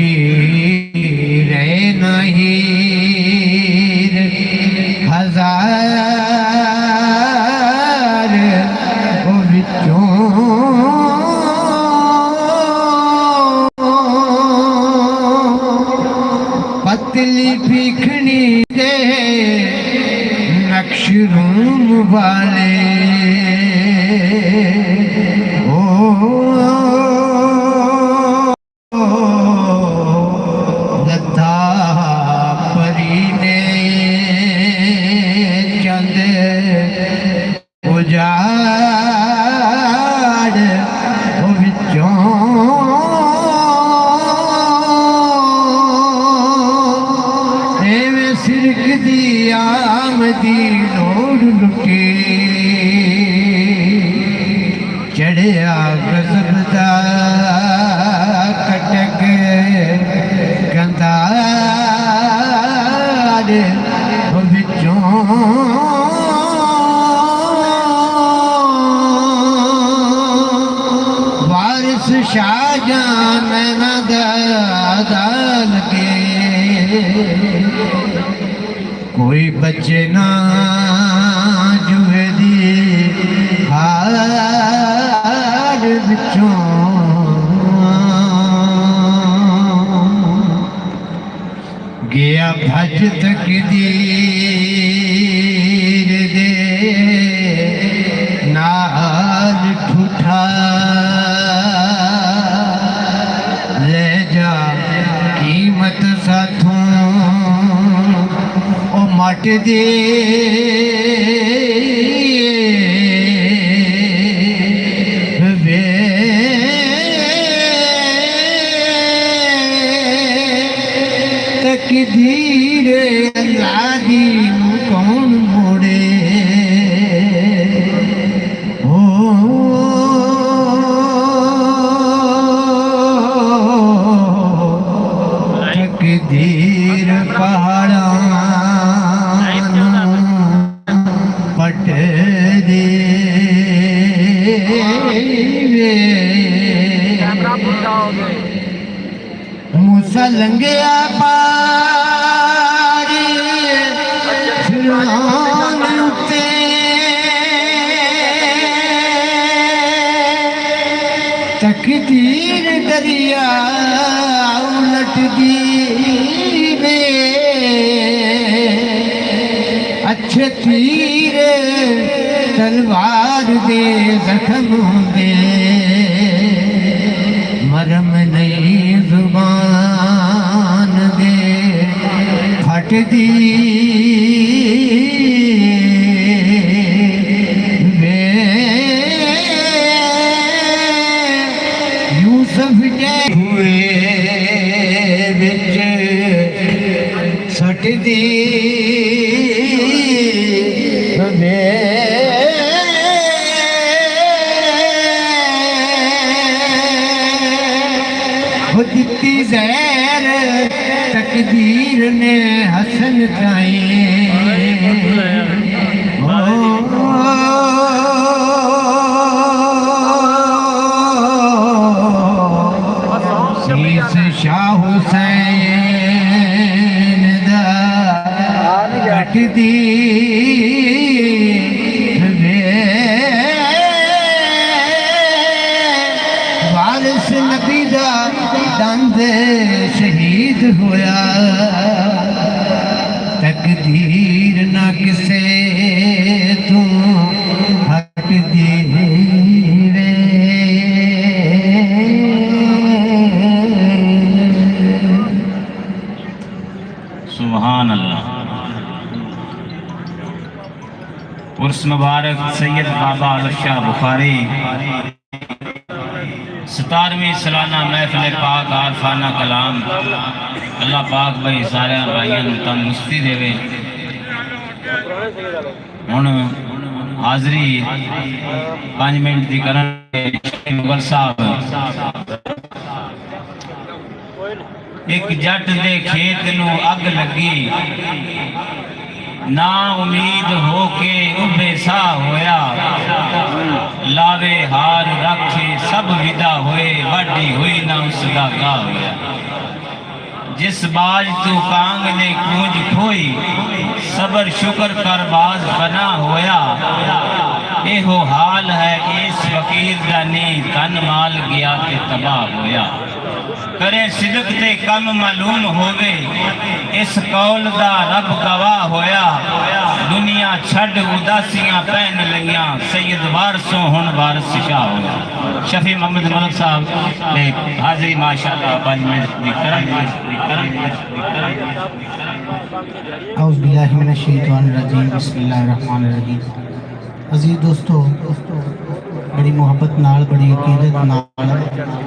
शीर नहीं हजार ओ विचों पतली भीखनी दे नक्श रूम वाले ओ लता परी ने चंद उजाड़ ओ विचों एवें सिरक दी आमदी लोड़ लुटे चढ़िया गजब दा कटक गंधार विचों वारिस शाहजहां नैना दा लगे कोई बच्चे ना जुए दी हार विचों गया भज तकदीर दे नाल ठूठा ले जा कीमत साथों ओ मट दे तकदीर अल्लाह दी नूं कौन मोड़े ओ तकदीर पहाड़ां पट दे मूसा लंघिया पारी फिरौन उत्ते तकदीर दरिया उलट दी वे अच्छे तीर तलवार दे जख्म दे मरम नहीं जुबान दे फट दी वे यूसुफ जे हुए विच सट दी वे दिती जहर तकदीर ने हसन चाहे शीश शाह हुसैन दा कट दी वारिस नबी दा दंद शहीद होया तकदीर ना किसे तू हट दी वे सुभान अल्लाह। उर्स मुबारक सैयद बाबा अलशाह बुखारी 17वीं सालाना महफिल पाक आरफाना कलाम अल्लाह पाक भाई सारे भाइयों तंदुरुस्ती देवे। हुण हाजरी 5 मिनट की करन मुगल साहब एक जट दे खेत नू अग लगी ना उम्मीद हो के उबे सा होया लावे हार रखे सब विदा होए वाडी हुई ना उसका गा होया। जिस बाज तू कांग ने कूंज खोई, सबर शुक्र कर बाज बना होया। एहो हाल है इस फकीर दा नी, तन माल गया ते तबाह होया। करे सिदक ते कम मालूम होवे, इस कौल दा रब गवाह होया। दुनिया छड़ उदासियां पहन लगियां, सैयद वारसों हुण वारस शाह होया। शफी मोहम्मद मलिक साहब ने हाजिरी माशाअल्लाह पंज मिनट दी करम। औज़ बिल्लाहि मिनश शैतानिर रजीम, बिस्मिल्लाहिर रहमानिर रहीम। अजीज दोस्तों, बड़ी मुहब्बत नाल, बड़ी अकीदत नाल,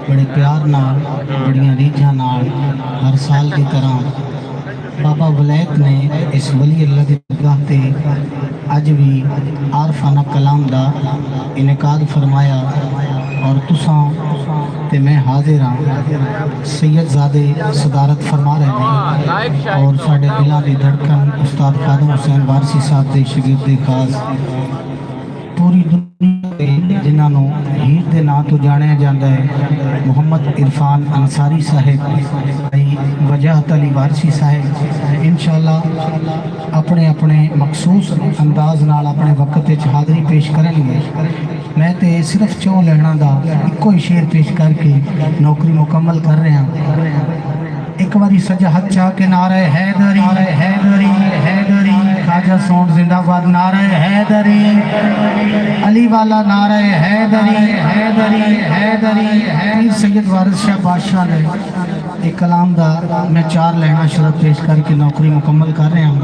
बड़े प्यार नाल, बड़ियां रीझां नाल हर साल की तरह बाबा वलैत ने इस वली अल्लाह की दरगाह ते अज भी आरफाना कलाम दा इनकाद फरमाया। और तुसां ते मैं हाजिर हाँ। सैयदजादे सदारत फरमा रहे हैं और साढ़े दिलों की धड़कन उस्ताद खादम हुसैन वारसी साहब के शागिर्द खास पूरी दुनिया जिन्होंने हीर के नाम तो जाने जाता है, मुहम्मद इरफान अंसारी साहेब, वजाहत अली वारसी साहेब इंशाअल्लाह अपने अपने मखसूस अंदाज नाल अपने वक्त हाज़री पेश करेंगे। मैं तो सिर्फ चौं लहना का एको ही शेर पेश करके नौकरी मुकम्मल कर रहा। एक बारी सजा हाथ चाह के नारे हैदरी हैदरी हैदरी, खाजा सोन जिंदाबाद, नारे हैदरी, अली वाला नारे हैदरी हैदरी हैदरी है। सैयद वारिस शाह बादशाह ने एक कलाम दा मैं चार लहना शरत पेश करके नौकरी मुकम्मल कर रहा हूँ।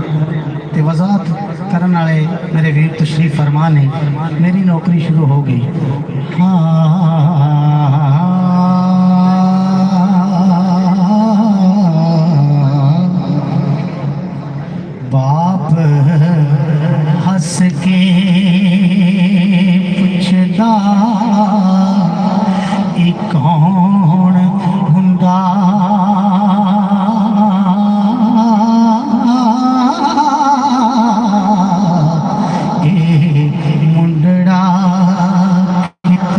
तो वजाहत करने वाले मेरे वीर तशरीफ फरमा ने मेरी नौकरी शुरू हो गई। बाप हंस के पुछदा ए कौन हुंदा, मुंडड़ा कित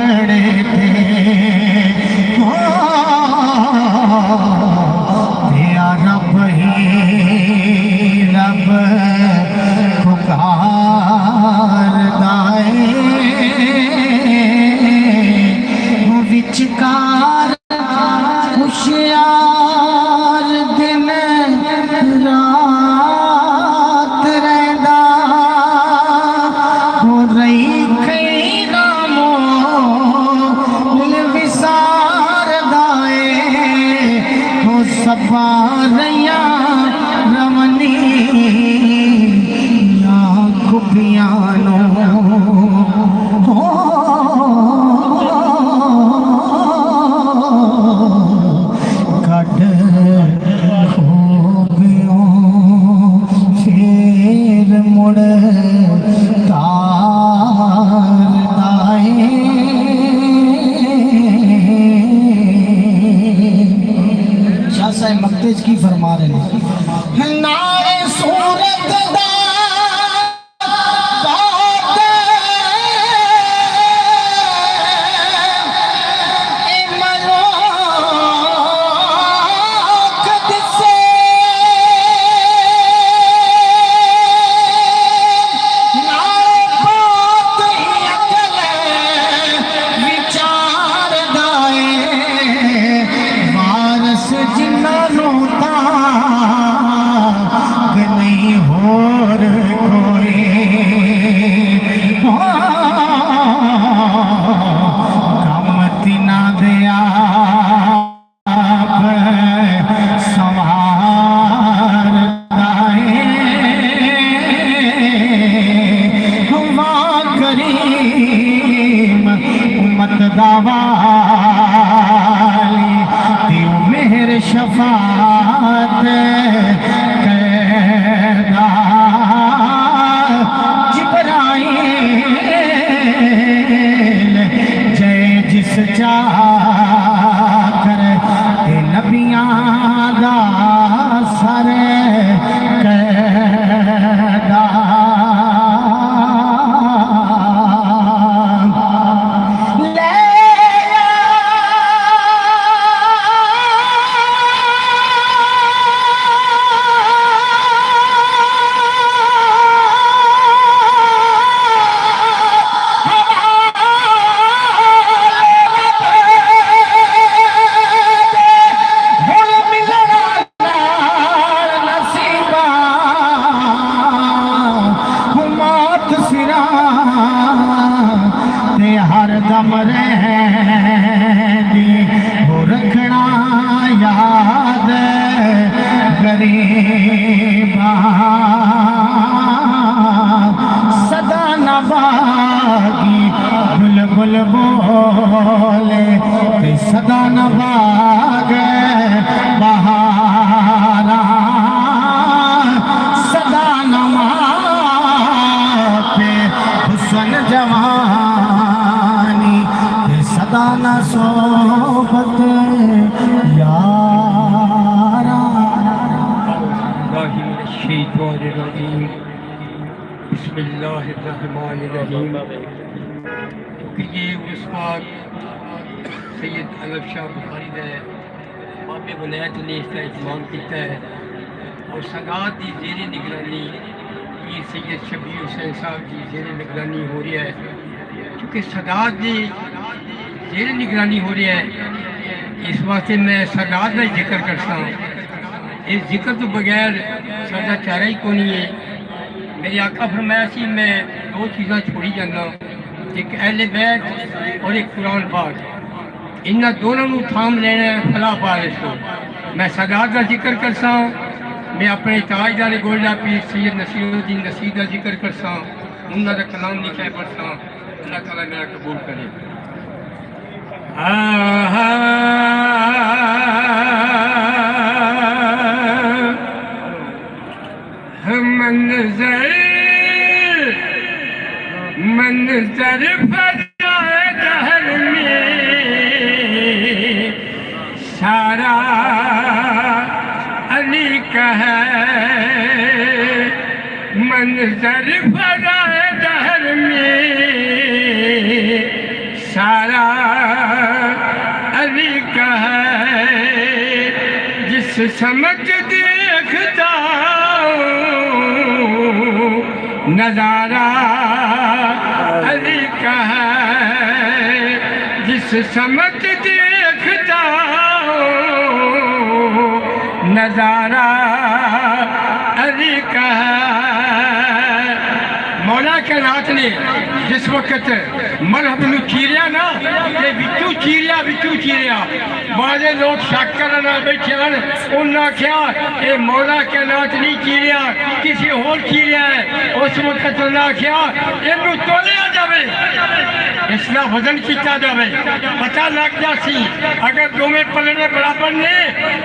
खड़े थे तेरा रब ही रब पुकार दाए विचकार होशियार दिन रात रहदा हो रही कई नामो विसार दाए हो सबा रैया रमनी या खुबियानो कट खूबियों फिर मुड़ तार दाए शाह साहब मक्तेज की फरमा रहे हैं नारे सूरत दा बात ए मलोक दिसे नारे बात ही अकल विचार दाए वारस जिन्ना रोता नहीं होर कोई कमती ना दिया सवार दाए हुआ करीम उम्मत दावाली दियो मेहर शफात कैदा जिब्राइल जय जिस चाकर ते नबियां दा सर कैदा हर दम रहंदी हो रखना याद गरीबा सदा नबागी बुलबुल बोले ते सदा नबाग बहारा सदा नमाते हुसन जवानी सदा न सोबत यारा बिस्मिल्लाहिर्रहमानिर्रहीम। क्योंकि ये उस वक्त सैयद अलग शाह बुखारी ने बाबे वलायत ने इसका इत्माम किया है और सगात की जेर निगरानी ये सैयद शबीर हुसैन साहब की जेर निगरानी हो रही है। क्योंकि सगात की जेर निगरानी हो रही है इस वास्ते मैं सगात का जिक्र करता हूँ। इस जिक्र तो बगैर साडा चारा ही कोई नहीं है। मेरी आका फरमाया सी मैं दो चीज़ा छोड़ी जाना, एक अहले बैत और एक कुरान पाक। इन्होंने दोनों को थाम लेना फलाह पा रहे। मैं सगात का जिक्र करता हूँ, मैं अपने ताजदार गोल्डा पीर सैयद नसीरुद्दीन नसीर का जिक्र करता हूँ, उन्होंने कलाम लिखा पढ़ता हूँ। अल्लाह ताला मेरा कबूल करे। मंजर फजाए दहर में सारा अली का है। मंजर फजाए दहर में सारा अली का है जिस समझ देखता नजारा अली का है जिस समझ देखता नजारा अली का है। मौला के नाथ ने जिस वक्त मरहब नूं चीरिया ना ते विचों चीरिया बाजे लोग शक करन बैठे हैं उन्हें आख्या ये मौला के नाथ नहीं चीरिया किसी होर चीरिया है। उस वक्त उन्हें आख्या इनू तोलिया जाए इसका वजन किया जाए पता लग जासी अगर दोवें पलड़े बराबर ने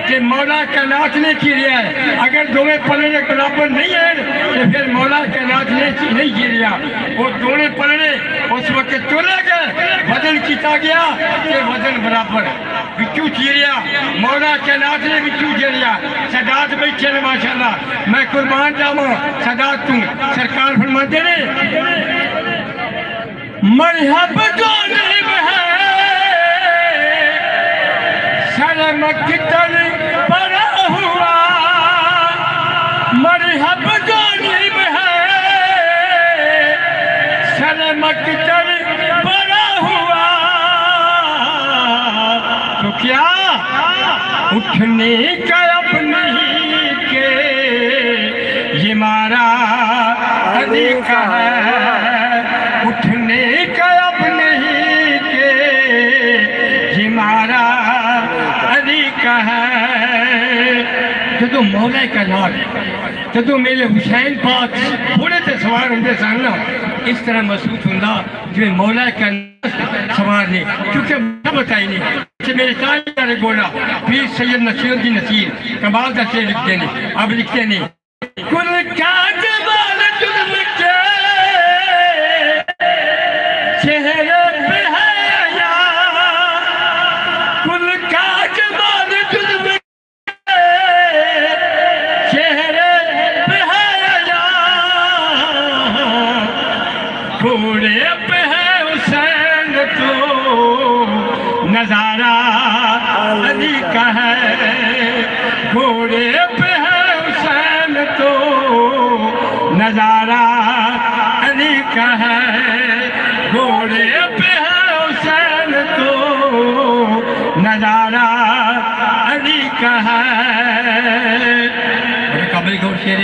तो मौला के नाथ ने चीरिया है, अगर दोवें पलड़े बराबर नहीं है तो फिर मौला के नाथ ने नहीं चीरिया। वो दोनों पलड़े उस वक्त तोले गए वजन किया गया कि वजन बराबर बिचू चीरिया मौला के नाथ ने बिचू चीरिया। सदात बैठे ने माशाअल्लाह मैं कुर्बान जावा सदात तू सरकार फरमाते ने मरहब जानिब है शर्म कितन पड़ा हुआ मरहब जानिब है शर्म कितन पड़ा हुआ। तो क्या उठने का अपने के ये मारा अधिकार है उठने का अपने ही के ये मारा अधिकार है। जो मौला का नाथ जो मेरे हुसैन पाक थोड़े से सवार होंगे सन इस तरह महसूस होंगे जो मौला का सवार ने क्योंकि बताई नहीं मेरे सारे गोला पीर सैयद नसीरुद्दीन नसीर कमाल का शेर लिखते नहीं अब लिखते नहीं कुल काज वाले जुल्म के चेहरे पे है या कुल काज वाले जुल्म के चेहरे पे है या घोड़े पे है हुसैन तो नजारा अली का है घोड़े पे है हुसैन तो नजारा अली का है घोड़े पे है हुसैन तो नजारा अली का है। काबिल गौर शेर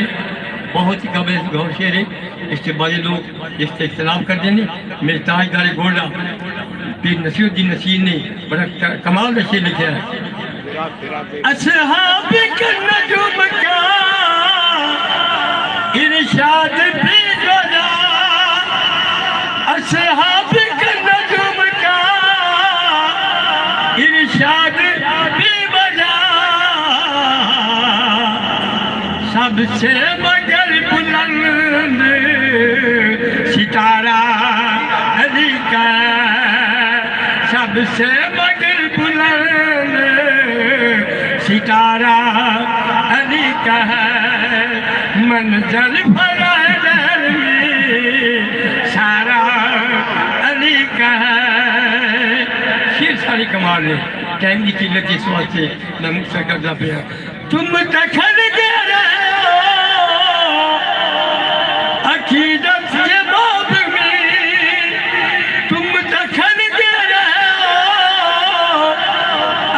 बहुत ही काबिल गौर शेर है इससे बड़े लोग इससे इख्तलाफ कर देने मेरे ताजदार गोला पीर नसीरुद्दीन नसीर ने बड़ा कमाल का शेर लिखा है। असहाब के नजुम का इरशाद भी बजा असहाब के नजुम का इरशाद भी बजा सबसे मगर बुलंद सितारा अली का सबसे मगर बुलंद सितारा अली का है मंजर भरा में सारा अली का है। शेर सारी कमाल है टाइम की किल्लत इस वास्ते मैं मुझसे करता पाया तुम दखल दे रहे हो अकीदत के बाब में तुम दखल दे रहे हो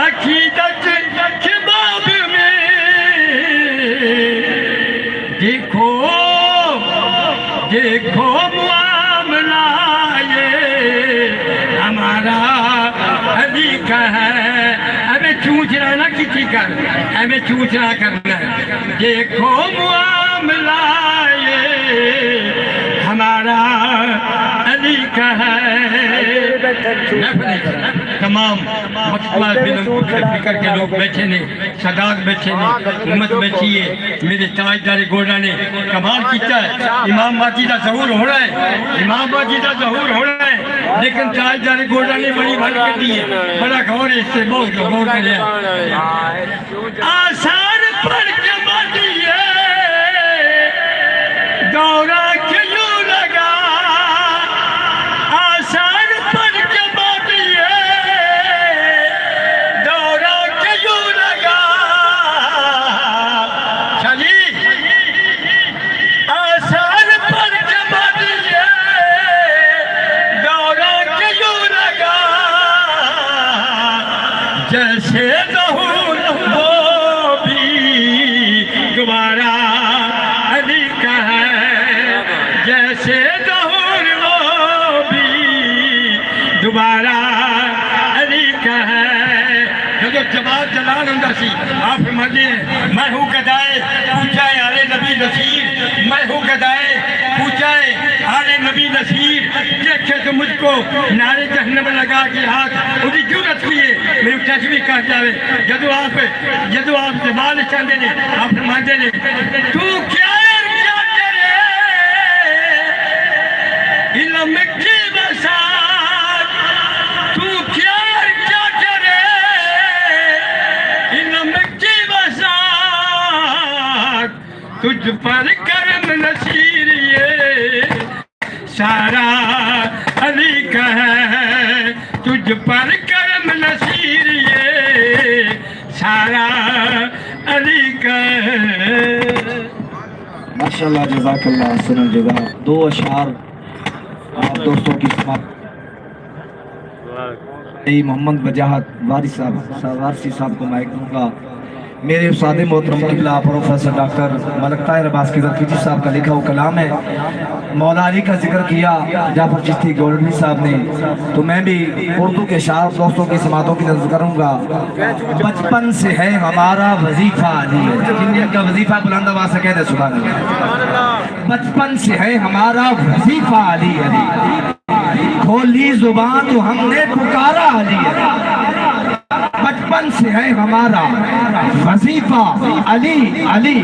अकीदत के बाब में देखो देखो मामला ये हमारा अली का है हमें चूचना ना किसी कर हमें चूचना करना है। देखो मामला ये हमारा अली का है। तमाम मकतबा फिक्र के लोग बैठे ने सदात बैठे ने उम्मत बैठी है मेरे ताजदार गोड़ा ने कमाल किया है। इमाम बाजी का जहूर होना है इमाम बाजी का जहूर होना है लेकिन ताजदार गोड़ा ने बड़ी भर कर दी है बड़ा गौर है इससे बहुत गौर कर लिया आसान पर जमा दिए दौरा क्यों लगा आसान पर जमा दिए जैसे ज़हूर वो भी दोबारा अली का है, जैसे ज़हूर वो भी दोबारा अली का है। जो जवाब जलाल होंदा सी आप फरमाते हैं मैं हूँ गदाए पूछाए आले नबी नसीर, मैं हूँ गदाए पूछाए आले नबी नसीर। देखे तो मुझको नारे जहन्नम लगा के हाथ उसकी जरूरत की है मेरी तस्वीर कर जावे। जदों आप जवाब चाहते ने आप फरमाते ने तू क्या करे इल्म की बसात, तू क्या करे इल्म की बसात, तुझ पर करम नसीर ये सारा अली का है, तुझ पर करम नसीर ये सारा अली का है। माशाल्लाह जज़ाकल्लाह हसन जज़ा। दो अशार आप दोस्तों की समाप्त मोहम्मद वजाहत वारसी साहब को माइक दूंगा। मेरे उस्ताद मोहतरम किबला प्रोफेसर डॉक्टर मलक ताहिर अब्बास कीज़रकीची साहब का लिखा हुआ कलाम है। मौला अली का जिक्र किया जाफर चिश्ती गोल्डनी साहब ने, तो मैं भी उर्दू के शायर दोस्तों की समातों की नजर करूँगा। बचपन से है हमारा वजीफा अली, जिनका वजीफा बुलंद आवाज़ से कहते सुबहान अल्लाह। बचपन से है हमारा वजीफा अली अली, खोली जुबान तो हमने पुकारा अली अली। बचपन से है हमारा वजीफा अली अली,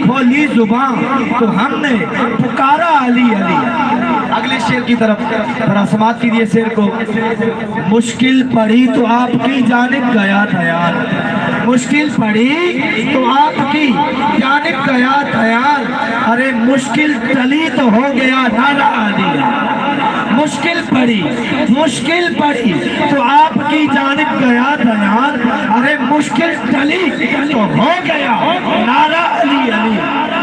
खोली जुबान तो हमने पुकारा अली अली। अगले शेर की तरफ थोड़ा समाप्त कीजिए शेर को। मुश्किल पड़ी तो आपकी जानिब गया था यार, मुश्किल पड़ी तो आपकी जानिब गया था यार, अरे मुश्किल टली तो हो गया नारा अली। मुश्किल पड़ी तो आपकी जानिब गया था यार, अरे मुश्किल टली तो हो गया नारा अली अली।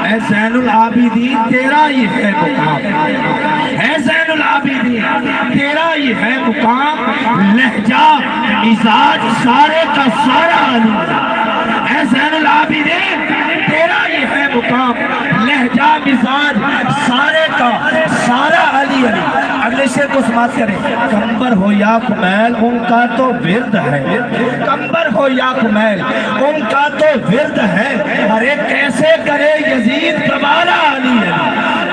ऐ ज़ैनुल आबिदीन तेरा ये है मुकाम, है ज़ैनुल आबिदीन तेरा ये है मुकाम, लहजा मिजाज सारे का सारा अली। है ज़ैनुल आबिदीन तेरा ये है मुकाम, लहजा मिजाज सारे का सारा अली अली। अगले शेर को समाप्त करें। कंबर हो या कुमैल उनका तो विरद है, कंबर हो या कुमैल उनका तो विरद है, अरे कैसे करे यजीद कबाला अली अली।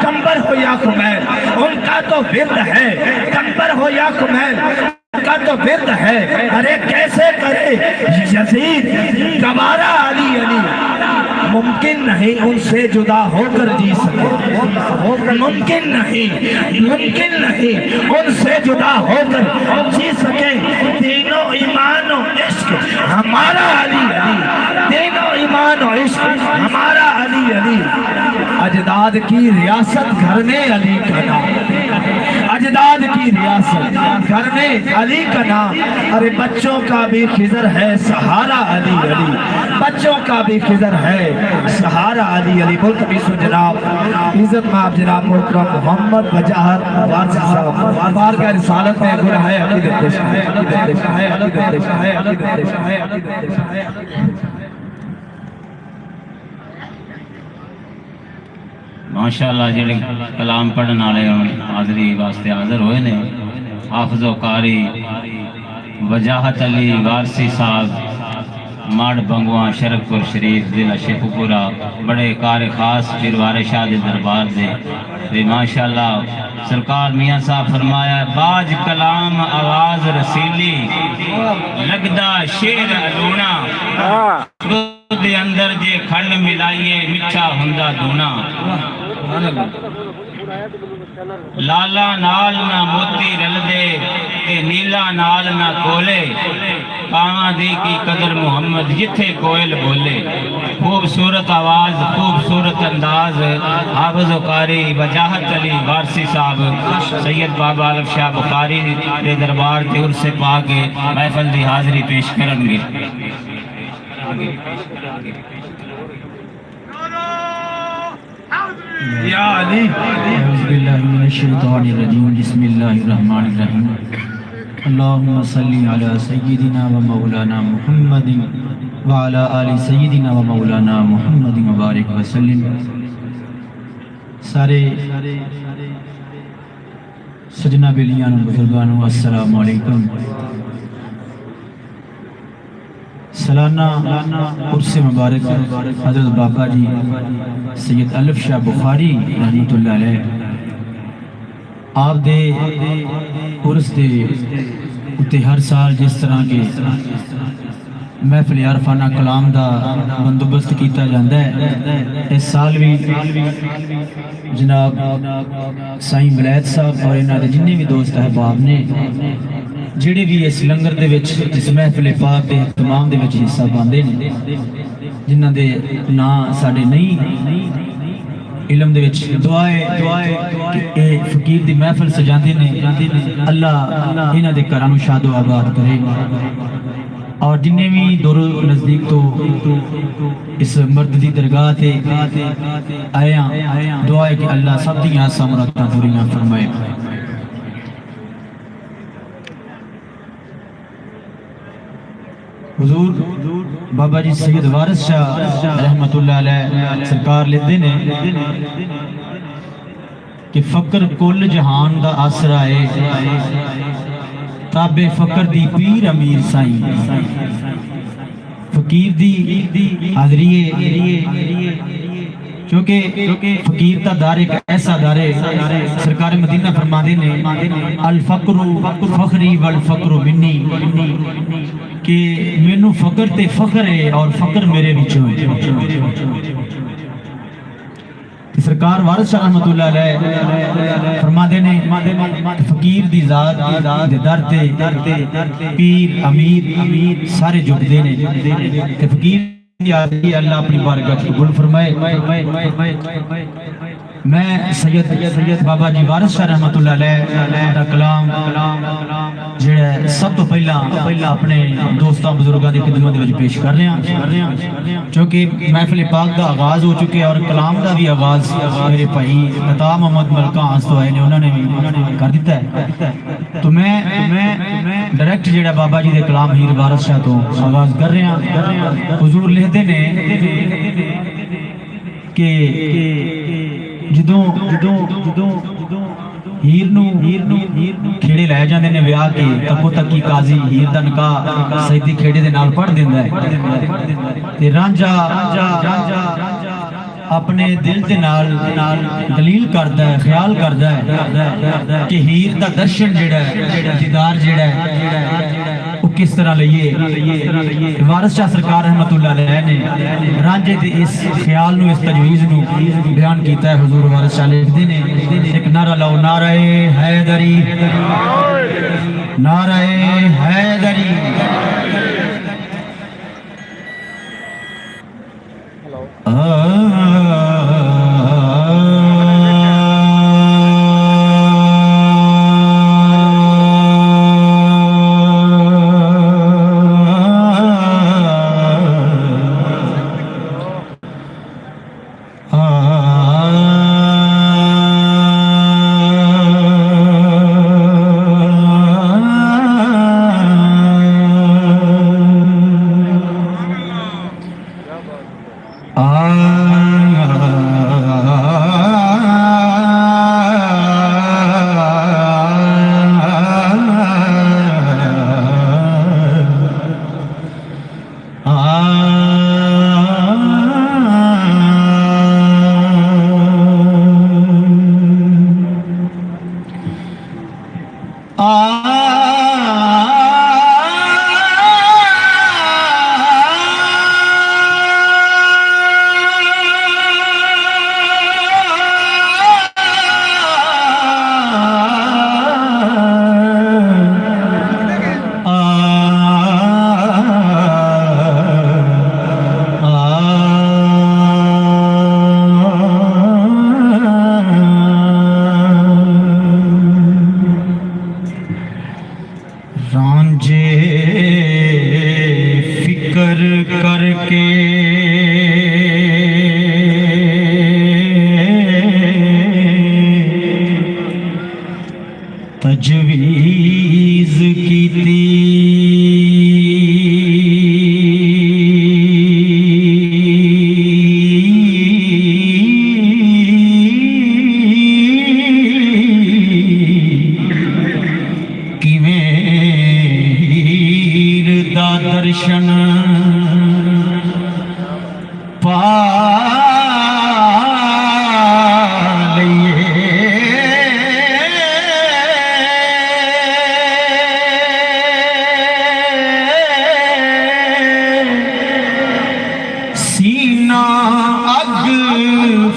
कंबर हो या कुमैल उनका तो विरद है, कंबर हो या कुमैल का तो विरद है, अरे कैसे करे यजीद कबारा अली अली। मुमकिन नहीं उनसे जुदा होकर जी सके, मुमकिन नहीं उनसे जुदा होकर जी सके। तीनों ईमान और इश्क हमारा अली अली, तीनों ईमान और इश्क हमारा अली अली। अजदाद की रियासत घर में अली का नाम, अजदाद की रियासत घर में अली का नाम, अरे बच्चों का भी खिजर है सहारा अली अली, बच्चों का भी खिजर है सहारा अली अली। बोल कभी सुन जनाब इज्जत में आप जनाब मोहतरम मोहम्मद वजाहत वारसी साहब बार का रिसालत में गुनाह है अकीदत पेश है, अकीदत पेश है, अकीदत पेश है, अकीदत पेश है, अकीदत पेश है। माशाअल्लाह जेड़े कलाम पढ़ने वाले हाजरी वास्ते हाजिर होए ने हाफिज़ो कारी वजाहत अली वारसी साहब माड़ बंगवा शरकपुर शरीफ जिला शेखुपुरा बड़े कार खास फिरवारे शाह के दरबार दे माशाअल्लाह सरकार मियाँ साहब फरमाया बाज कलाम आवाज रसीली लगदा शेर अलूना दे अंदर जे खंड मिलाइए मिठा हुंदा दूना लाला नाल ना मोती रलदे ते नीला नाल ना कोले कावां दी की कदर मुहम्मद जिथे कोयल बोले। खूबसूरत आवाज खूबसूरत अंदाज हाफिज़ कारी वजाहत अली वारसी साहब सैयद बाबा अलफ शाह बुखारी के दरबार ते उर्से पाके महफिल दी हाजरी पेश करनगे। या अली बिस्मिल्लाहिर्रहमानिर्रहीम। अल्लाहुम्मा सल्ली अला सय्यिदिना व मौलाना मुहम्मदिन व अला आलि सय्यिदिना व मौलाना मुहम्मदिन व बारिक व सल्लिम। सारे सजना बेलियां बुजुर्गानों अस्सलामु अलैकुम। सालाना उर्स मुबारक हज़रत बाबा जी सैयद अलफ शाह बुखारी रहमतुल्लाह अलैह आप दे उर्स दे उत्ते हर साल जिस तरह के महफिल अरफाना कलाम का बंदोबस्त किया जाता है, इस साल भी जनाब साईं विलायत साहब और इन्होंने जिन्ने भी दोस्त अहबाब ने जिहड़े भी इस लंगर दे विच इस महफिल पाक के तमाम दे विच हिस्सा पाते हैं, जिन्हां दे नां साडे नहीं इलम दे विच दुआ है कि ए फकीर दी महफिल सजांदे ने, अल्लाह इन्हां दे घरां नूं शादो आबाद करे। और जिन्ने भी दूर नज़दीक तो इस मर्द की दरगाह से आया, दुआ है कि अल्लाह सब दी आसां मुरादां पूरियां फरमाए। हुजूर बाबा जी सैयद वारिस शाह रहमतुल्लाह अलैह सरकार लेते ने कि फकर कुल जहान का आसरा है, ताबे फकर दी पीर अमीर साईं। फकीर दी हाजरी क्योंकि फकीर का दार एक ऐसा दार है, सरकार मदीना फरमाते ने अल फकरू फखरी वल फकरू मिन्नी, कि मैनू फकर ते फखर है और फकर मेरे विचों है। सरकार वारिस शाह रहमतुल्लाह अलैह फरमाते ने फकीर दी जात दे दर ते पीर अमीर सारे झुकदे ने, ते फकीर दी हाज़री अल्लाह अपनी बारगाह च कबूल फरमाए। मैं सैयद बाबा जी वारिस शाह रहमतुल्लाह अलैह दा कलाम जेड़ा सब तो पहला अपने दोस्तों बुजुर्गों की खिदमत में पेश कर रहे हैं, क्योंकि महफिल पाक का आगाज हो चुके और कलाम का भी आगाज मेरे भाई अता मोहम्मद मलका आए ने उन्होंने भी कर दिता है। तो मैं डायरेक्ट जेड़ा बाबा जी के कलाम हीर वारिस शाह तो आगाज कर रहे हैं। हुजूर लिखते ने कि ਜਦੋਂ ਹੀਰ ਨੂੰ ਖੇੜੇ ਲੈ ਜਾਂਦੇ ਨੇ ਵਿਆਹ ਕੇ, ਤੱਕੋ ਤੱਕੀ ਕਾਜ਼ੀ ਹੀਰ ਦਾ ਨਿਕਾਹ ਸੈਦੀ ਖੇੜੇ ਦੇ ਨਾਲ ਪੜ ਦਿੰਦਾ ਹੈ, ਤੇ ਰਾਂਝਾ अपने दिल के नाल दलील करता है, ख्याल करता है कि हीर का दर्शन जेड़ा दीदार जेड़ा वो किस तरह लईए। वारिस शाह सरकार रहमतुल्लाह अलैह ने रांझे के इस ख्याल नूं, इस तजवीज़ नूं बयान किया है। हुजूर वारिस शाह लिखते ने एक नारा लाओ, नारे हैदरी, नारे हैदरी। तजवीज़ की दर्शन पा सीना अग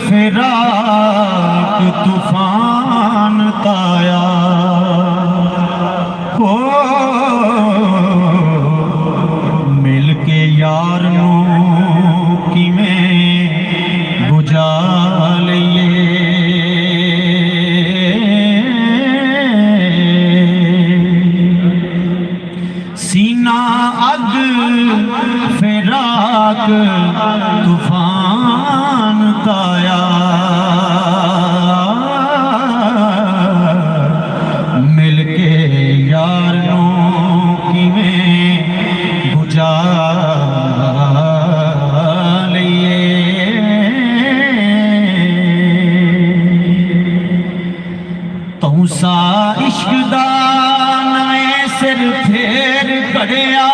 फिराक तूफान ताया हो मिल के यार नू किवें बुझा लईए सीना अग फिराक तूफान ताया मिल के यार नू किवें बुझा लईए तूं सा इश्क दा नवें सिर फेर कढ़िया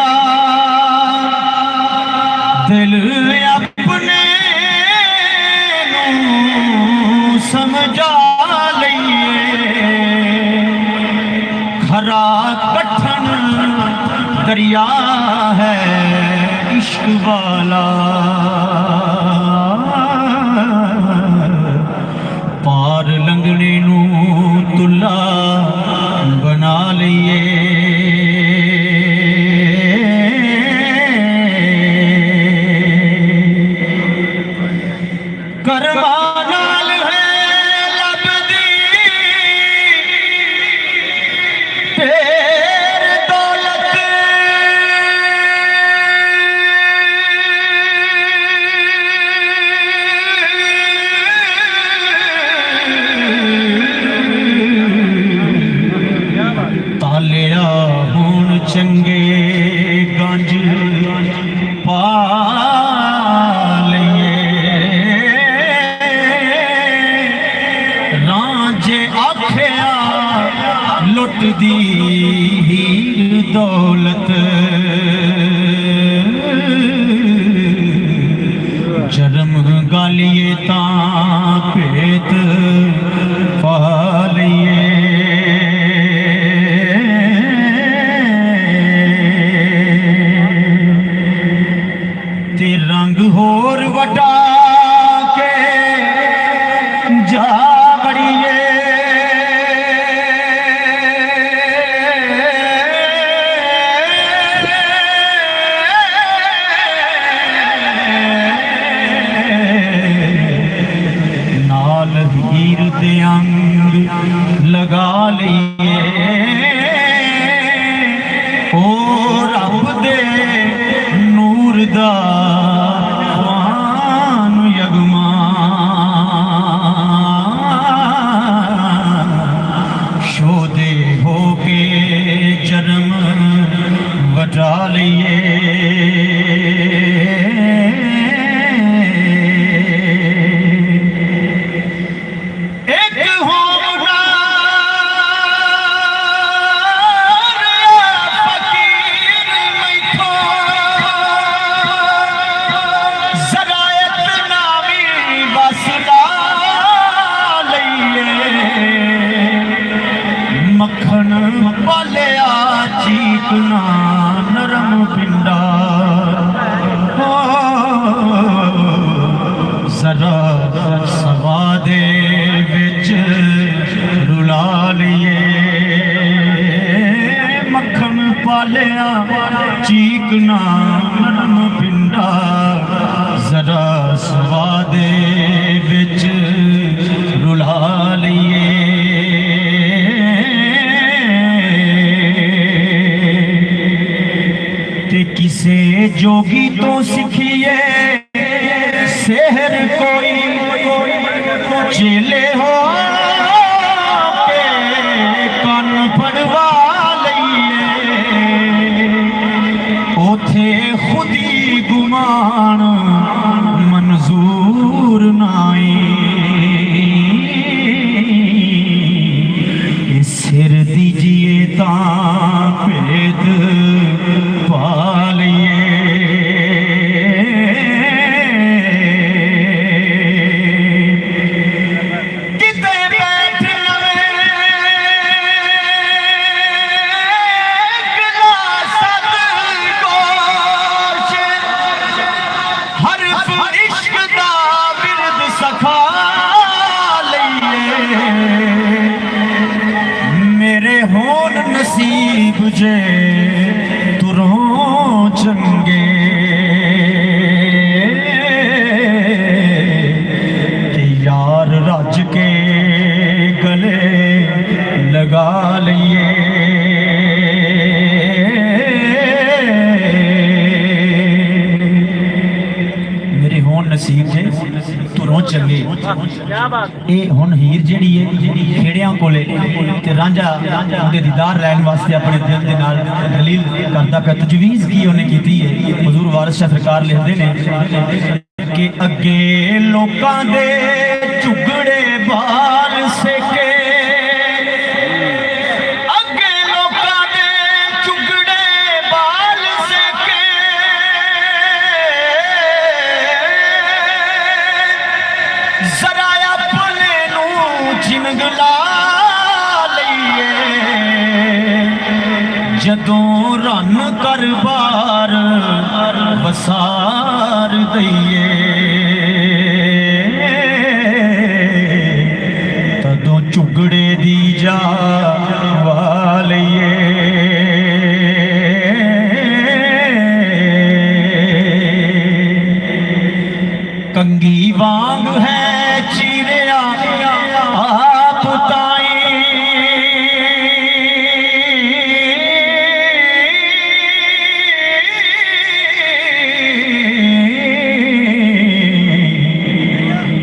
दिल अपने नूं समझा लईए खरा कठन दरिया है इश्क वाला पार लंघने नूं तुला बना लईए करवा नाल है लभदी तेर दौलत तालिया होण चंगे गंज पा रांझे आखिया लुट दी हीर दौलत जरम गालिए तां भेत पा लईए ते रंग होर वटा के जा बड़िए नाल हीर दे अंग लगा लिए ओ रब दे नूर दा ख्वान यगमा शोदे हो के जन्म वटा लिए मक्खन पालिया चीकना नरम पिंडा हो जरा सवादे विच रुला लिए मक्खन पालिया चीकना नरम पिंडा जरा सवादे विच रुला लिए ते किसे जोगी तो सीखिए सेहर कोई चेले हो के कन पड़वा लईए ओथे खुदी गुमान मंजूर नाई सिर दीजिए ता भेद पाले ਇਹ ਹੁਣ ਹੀਰ ਜਿਹੜੀ ਹੈ ਖੇੜਿਆਂ ਕੋਲੇ ਤੇ ਰਾਂਝਾ ਉਹਦੇ ਦੀਦਾਰ ਲੈਣ ਵਾਸਤੇ ਆਪਣੇ ਦਿਲ ਦੇ ਨਾਲ ਦਲੀਲ ਕਰਦਾ ਪਿਆ। ਤਜਵੀਜ਼ ਕੀ ਉਹਨੇ ਕੀਤੀ ਹੈ, ਹਜ਼ੂਰ ਵਾਰਿਸ ਸ਼ਾਹ ਸਰਕਾਰ ਲਿਖਦੇ ਨੇ ਕਿ ਅੱਗੇ ਲੋਕਾਂ ਦੇ ਝੁਗੜੇ ਬਾਲ ਸੇਕੇ, ਅੱਗੇ ਲੋਕਾਂ ਦੇ ਝੁਗੜੇ ਬਾਲ ਸੇਕੇ, ਜ਼ਰਾ ਆਪਣੇ ਨੂੰ ਚਿੰਗਲਾ ਲਈਏ, ਜਦੋਂ ਰਨ ਕਰ ਬਾਰ ਵਸਾਰ ਦਈਏ, ਤਦੋਂ ਝੁਗੜੇ ਦੀ ਜਾ ਵਾਲੀਏ। ਕੰਗੀ ਵਾਂਗ ਹੈ ਚੀਰਿਆ ਆਪ ਤਾਈ,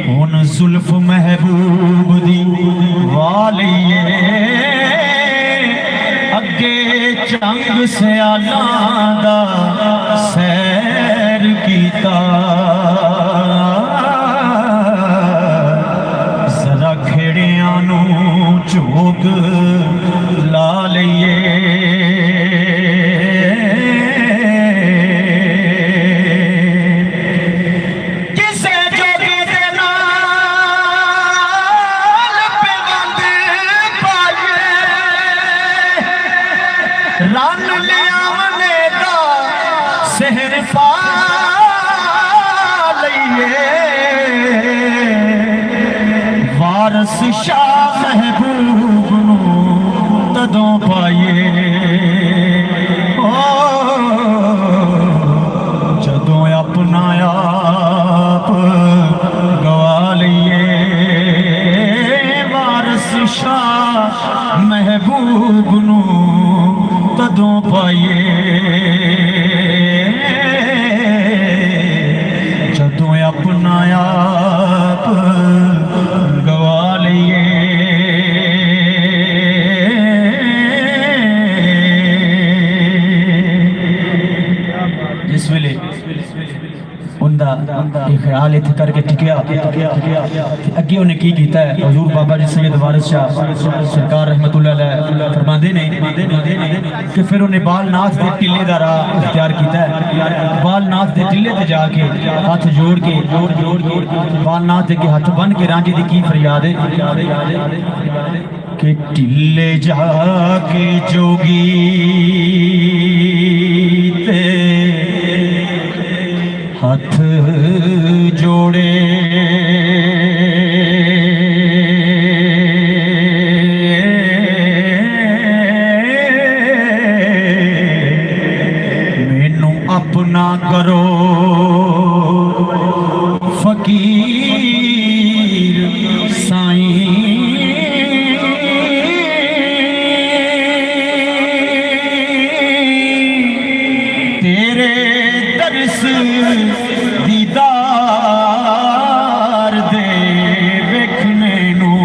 ਹੁਣ ਜ਼ੁल्फ महबूब दी वालिए, अगे चंग सियालां दा सैर कीता, जरा खेड़ियां नूं झोंक ला लईए, रन लियावने दा सहर पा लईए, वारस शाह महबूब नूं तदों पाइए, जदों अपना आप गवा लईए, वारस शाह महबूब नूं तदों पाइए, जदों अपना आप गवा लईए। जिस वेले उनका ख्याल इत्थे करके टिकिया, अगे उन्हें की कीता है, हजूर बाबा जी सैयद वारिस शाह सरकार रहमतुल्लाह अलैह फरमांदे ने कि फिर उन्हें बालनाथ के टिले का राह इख्तियार किया है। बालनाथ के टिले ते जाके हाथ जोड़ के बालनाथ के हाथ बन के रांझे की फरियाद है कि टिले जाके जोगी ते हाथ जोड़े, मैनू अपना करो फकीर साईं, तेरे दरस दीदार दे वेखने नूं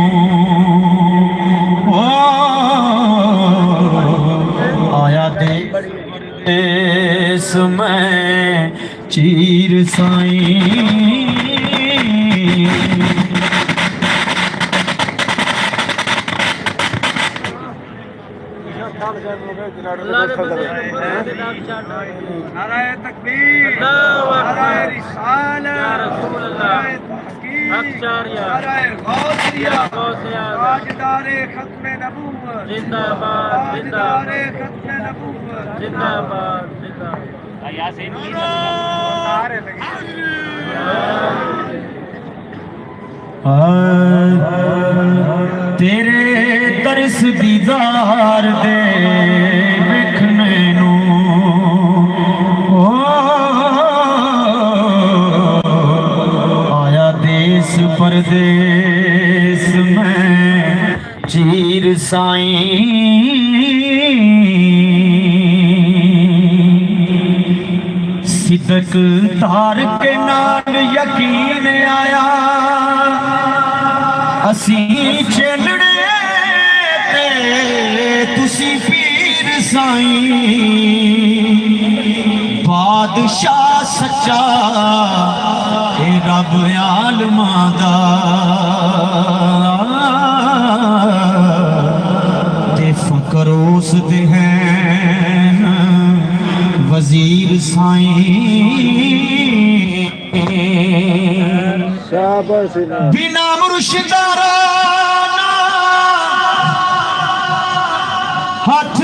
आया देस मैं चीर साईं। नाराए तकबीर, नाराए रिसालत, नाराए तहकीक, नाराए गौसिया, ताजदारे खत्मे नबूवत जिंदाबाद, ताजदारे खत्मे नबूवत जिंदाबाद, जिंदाबाद। यासीन की नारे लगे। तेरे तरस दीदार दे वेखने आया देश परदेस में चीर साईं, सिदक तार के नाल यकीन आया असी चेलड़े ते तुसी पीर साईं बादशाह सच्चा ए रब आलमां दा ते फकर उस दे हैं वजीर साईं बिना मुर्शिदारा हाथ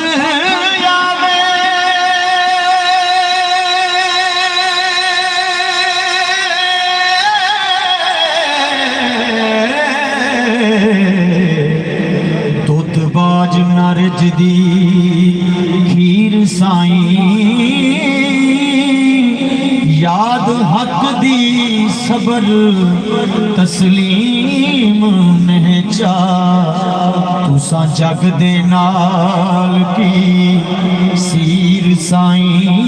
आवे दुधबाज नरज दी खीर साईं याद हक दी सबर तस्लीम महचा तुसा जग दे नाल की सीर साईं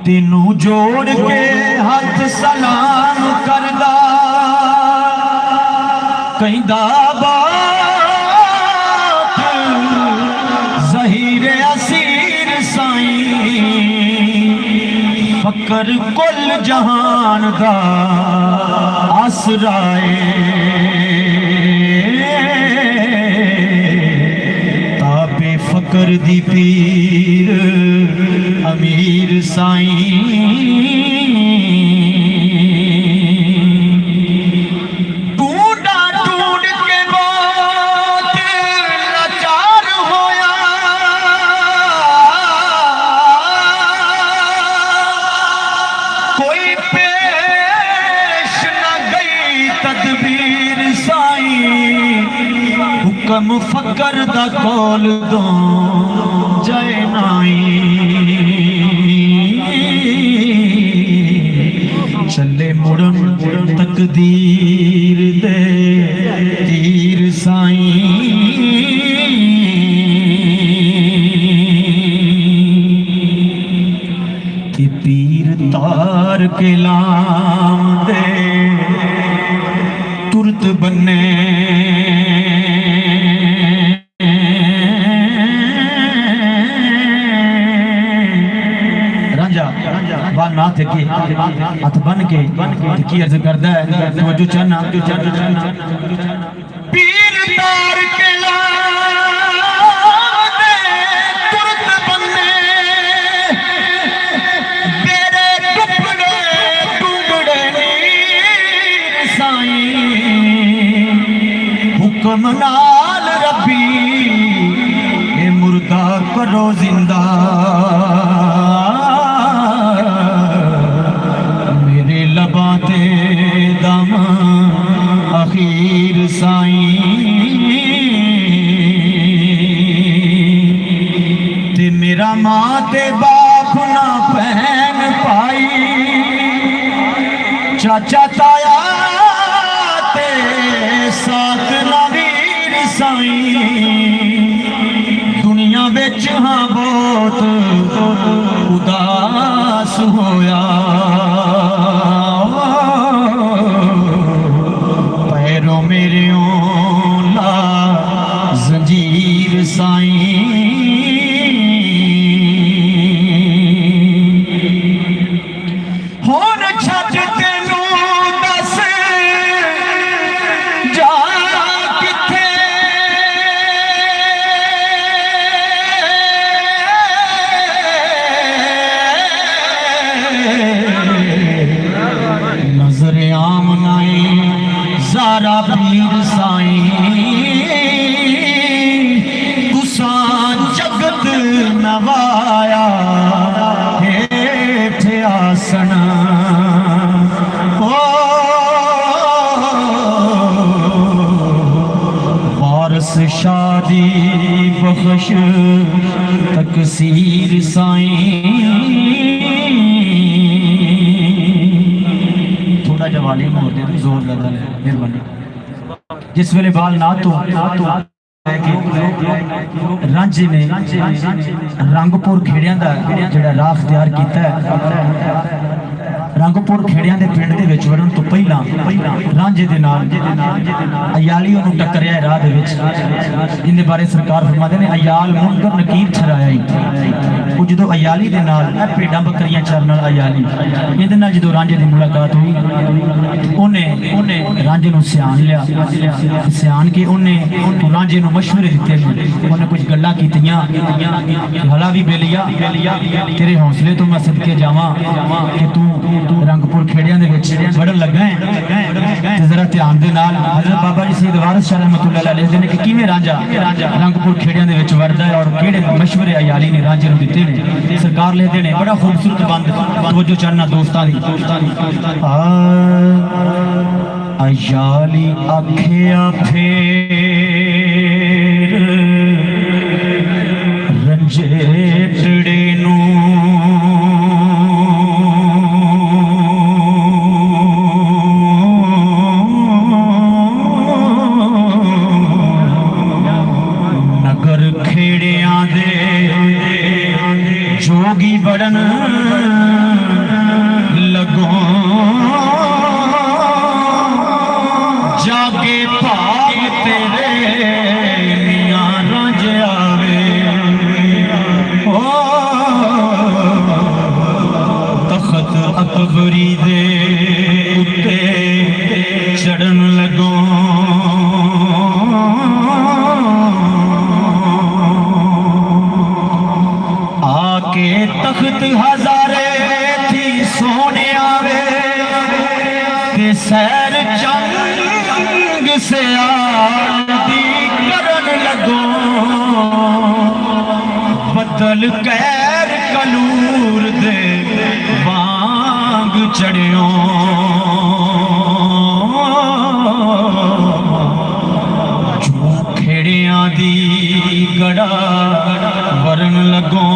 तेनू जोड़ के हाथ सलाम करदा कहंदा ज़हीरे असीर साईं फकर कुल जहान दा आसराए ताबे फकर दी पीर अमीर साईं हुक्म फकर दा कौल दो जय नाई चले मुड़न तकदीर दे तीर साईं कि पीर तार के लाम दे तुरत बन्ने ना थे के हाथ बन के की अर्ज करदा है जो चन्ना पीर तार के लाम दे तुरत बन्ने तेरे टुकड़े टुकड़े नीर साईं हुक्म नाल रब्बी ए मुर्दा करो जिंदा लबाते दम अखीर साईं ते मेरा माँ ते बाप ना बहन पाई चाचा ताया ते साथ नवीर साईं दुनिया बिच हाँ बहुत उदास होया पैरों मेरे ला जंजीर साईं होन छज तेनू दस जा किथे नजर आम नाई सारा पीर साईं तुसा जगत नवाया हेठ आसन वारस शादी बख्श तकसीर साईं थोड़ा जवाली मोड़ दे जोर लगा मेहरबानी जिस वेले बाल ना तो रांझे ने रंगपुर खेड़ियां दा जिहड़ा राह इख्तियार कीता है। रंगपुर खेड़ियां दे पिंड दे विच वड़न तो पहला रांझे दे नाल अयाली ओनू टकरिया राह दे विच। इहदे बारे सरकार फरमाते ने अयाल मुनकर नकीर छराया ही। वो जो अयाली दे नाल भेडां बकरियां चरन वाला अयाली, इहदे नाल जो रांझे दी मुलाकात हुई, ओने रांझे नू सियान लिया। सियान के ओने रांझे नू मशवरे दिते, उन्हें कुछ गल्लां कीतियां। हला भी बेलिया तेरे हौसले तो मैं सदके जावां कि तू रंगपुर खेड़ियां दे विच वड़न लगा है। ते जरा ध्यान दे नाल हज़रत बाबा जी सैयद वारिस शाह रहमतुल्लाह अलैह लिखदे ने कि किवें रांझा रंगपुर खेड़ियां दे विच वड़दा है और किहड़े मशवरे अयाली ने रांझे नू दिते ने। सरकार लिखदे ने बड़ा खूबसूरत बंद तवज्जो चाहना दोस्तां दी। अयाली आखिया फेर रंजेटड़े नू नगर खेड़ियां दे जोगी बड़न लगो जागे भाग तेरे मियां रांझ आवे। ओ तख्त अकबरी दे उत्ते चढ़न लगो आके तख्त हजारे थी सोने आवे के सैर चंग से आदी करन लगो बदल कैर कलूर दे वांग चढ़ियो जो खेड़ियां दी गड़ा वरन लगो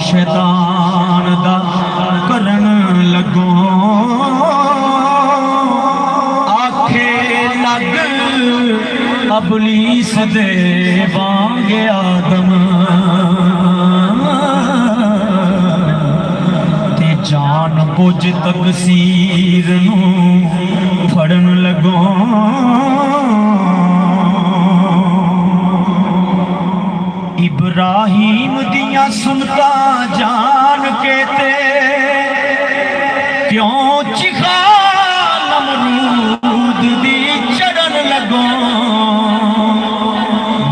शैतान दा करन लगो आखे लग अबलीस दे वांग आदम ते जान बुझ तकसीर नू फड़न लगो इब्राहिम दिया सुनता जान के ते क्यों चिखा नमरूद दी चढ़न लगो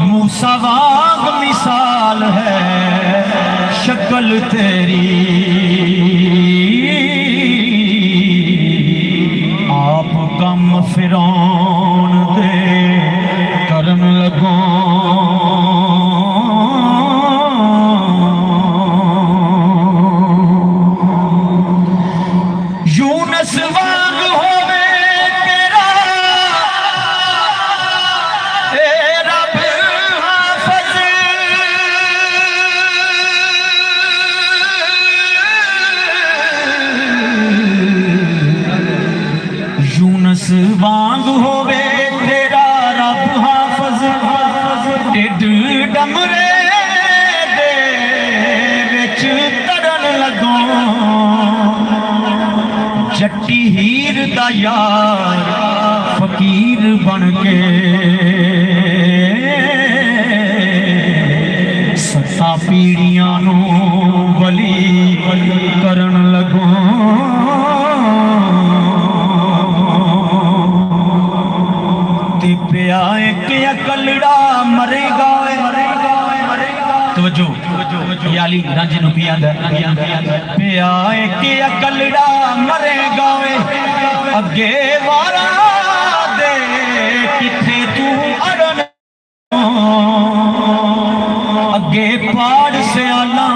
मूसा वांग मिसाल है शक्ल तेरी आप कम फिरौन दे करन लगो वांग होवे तेरा रब हाफज टिड डमरे दे विच तड़न लगो जट्टी हीर दा यार फकीर बन के सत्ता पीड़ियां नू वली करन लगो पिया एक अकलड़ा मरेगा तवज्जो याली रांझे नू पिया पिया एक अकलड़ा मरेगा अगे वाला दे किथे तू अड़न अगे पाड़ सियाला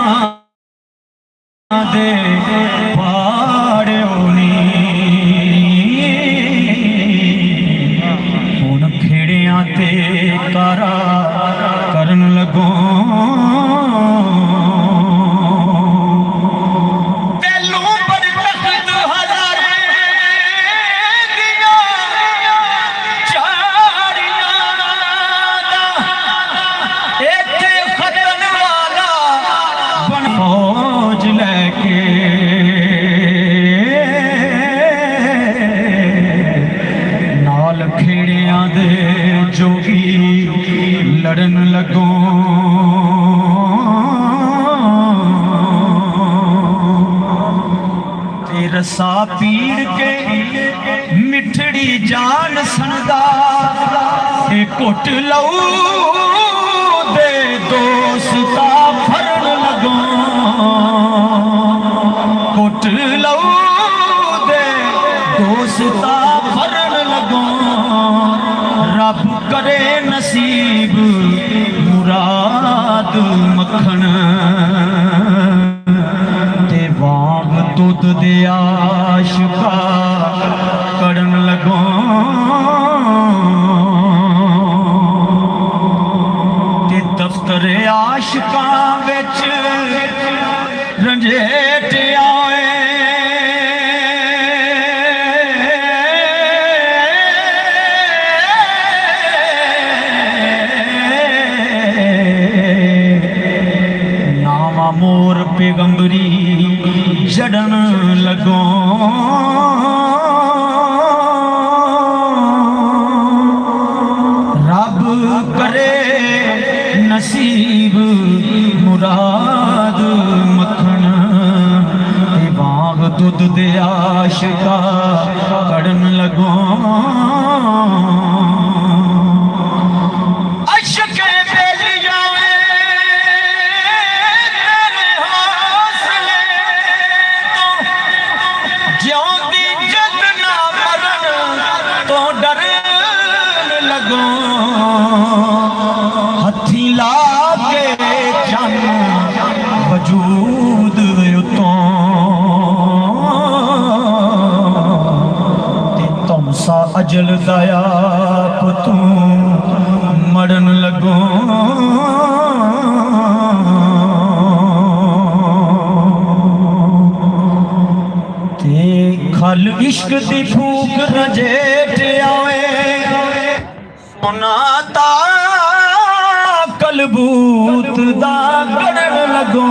दे पाड़ियो नी हुण खेड़ियां ते कारा करन लगो फौज लेके नाल खेड़ियां दे जोगी लड़न लगो ते रसा पीड़ के मिठड़ी जान सनदा ते घुट लऊ दे दोस्ता फरन लगो घुट लऊ दे दोस्ता फरन लगो रब करे नसीब मुराद मखन ते वांग दुध दे आशिका करन लगो ते दफ्तर आशिकां विच रंजेट आए नावा मोर पैगंबरी जड़न लगो रब करे नसीब मुराद मखन ते बाग दुध दे आशिका कड़न लगो अशके बेली जावे तेरे हौसले तो ज्योंदी जद ना मरन तो डरन लगो हथी ला के जन वजूद उतों ते तुम सा अजल दया तू मरन लगो ते खल इश्क दी फूक रजेट आवे सोना ता कलबूत दा गड़न लगो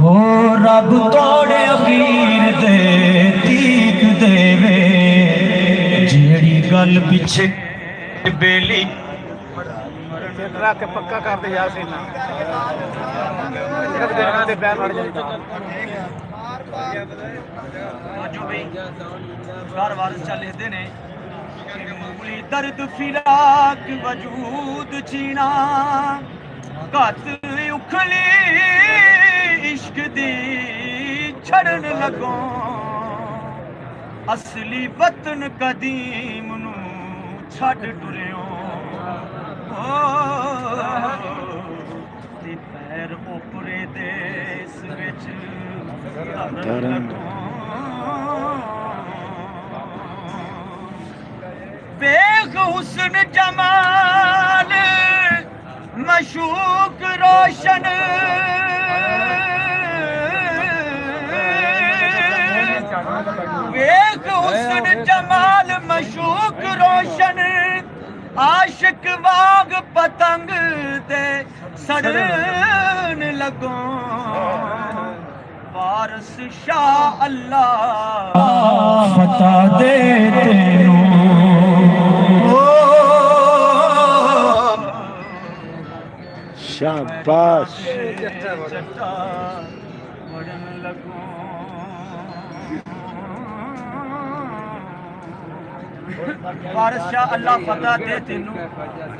हो रब तोड़े अखीर दे तीक देवे जेड़ी गल पिछे बेली के पक्का कर दे यार सीना दे पैर मर जाएगा जो भाई चार वारिस चल लेते ने मूली दर्द फिराक वजूद जीना घत उखली इश्क दी छड़न लगो असली वतन कदीम नू छड़ टुरियो ते पैर ओपरे देस विच धरन लगो बेग हुस्न जमाल मशूक रोशन बेग हुस्न जमाल मशूक रोशन आशिक वाग पतंग दे सड़न लगो वारस शाह अल्लाह फता दे तेनू शाबाश वारिस शाह अल्लाह फता दे तेनू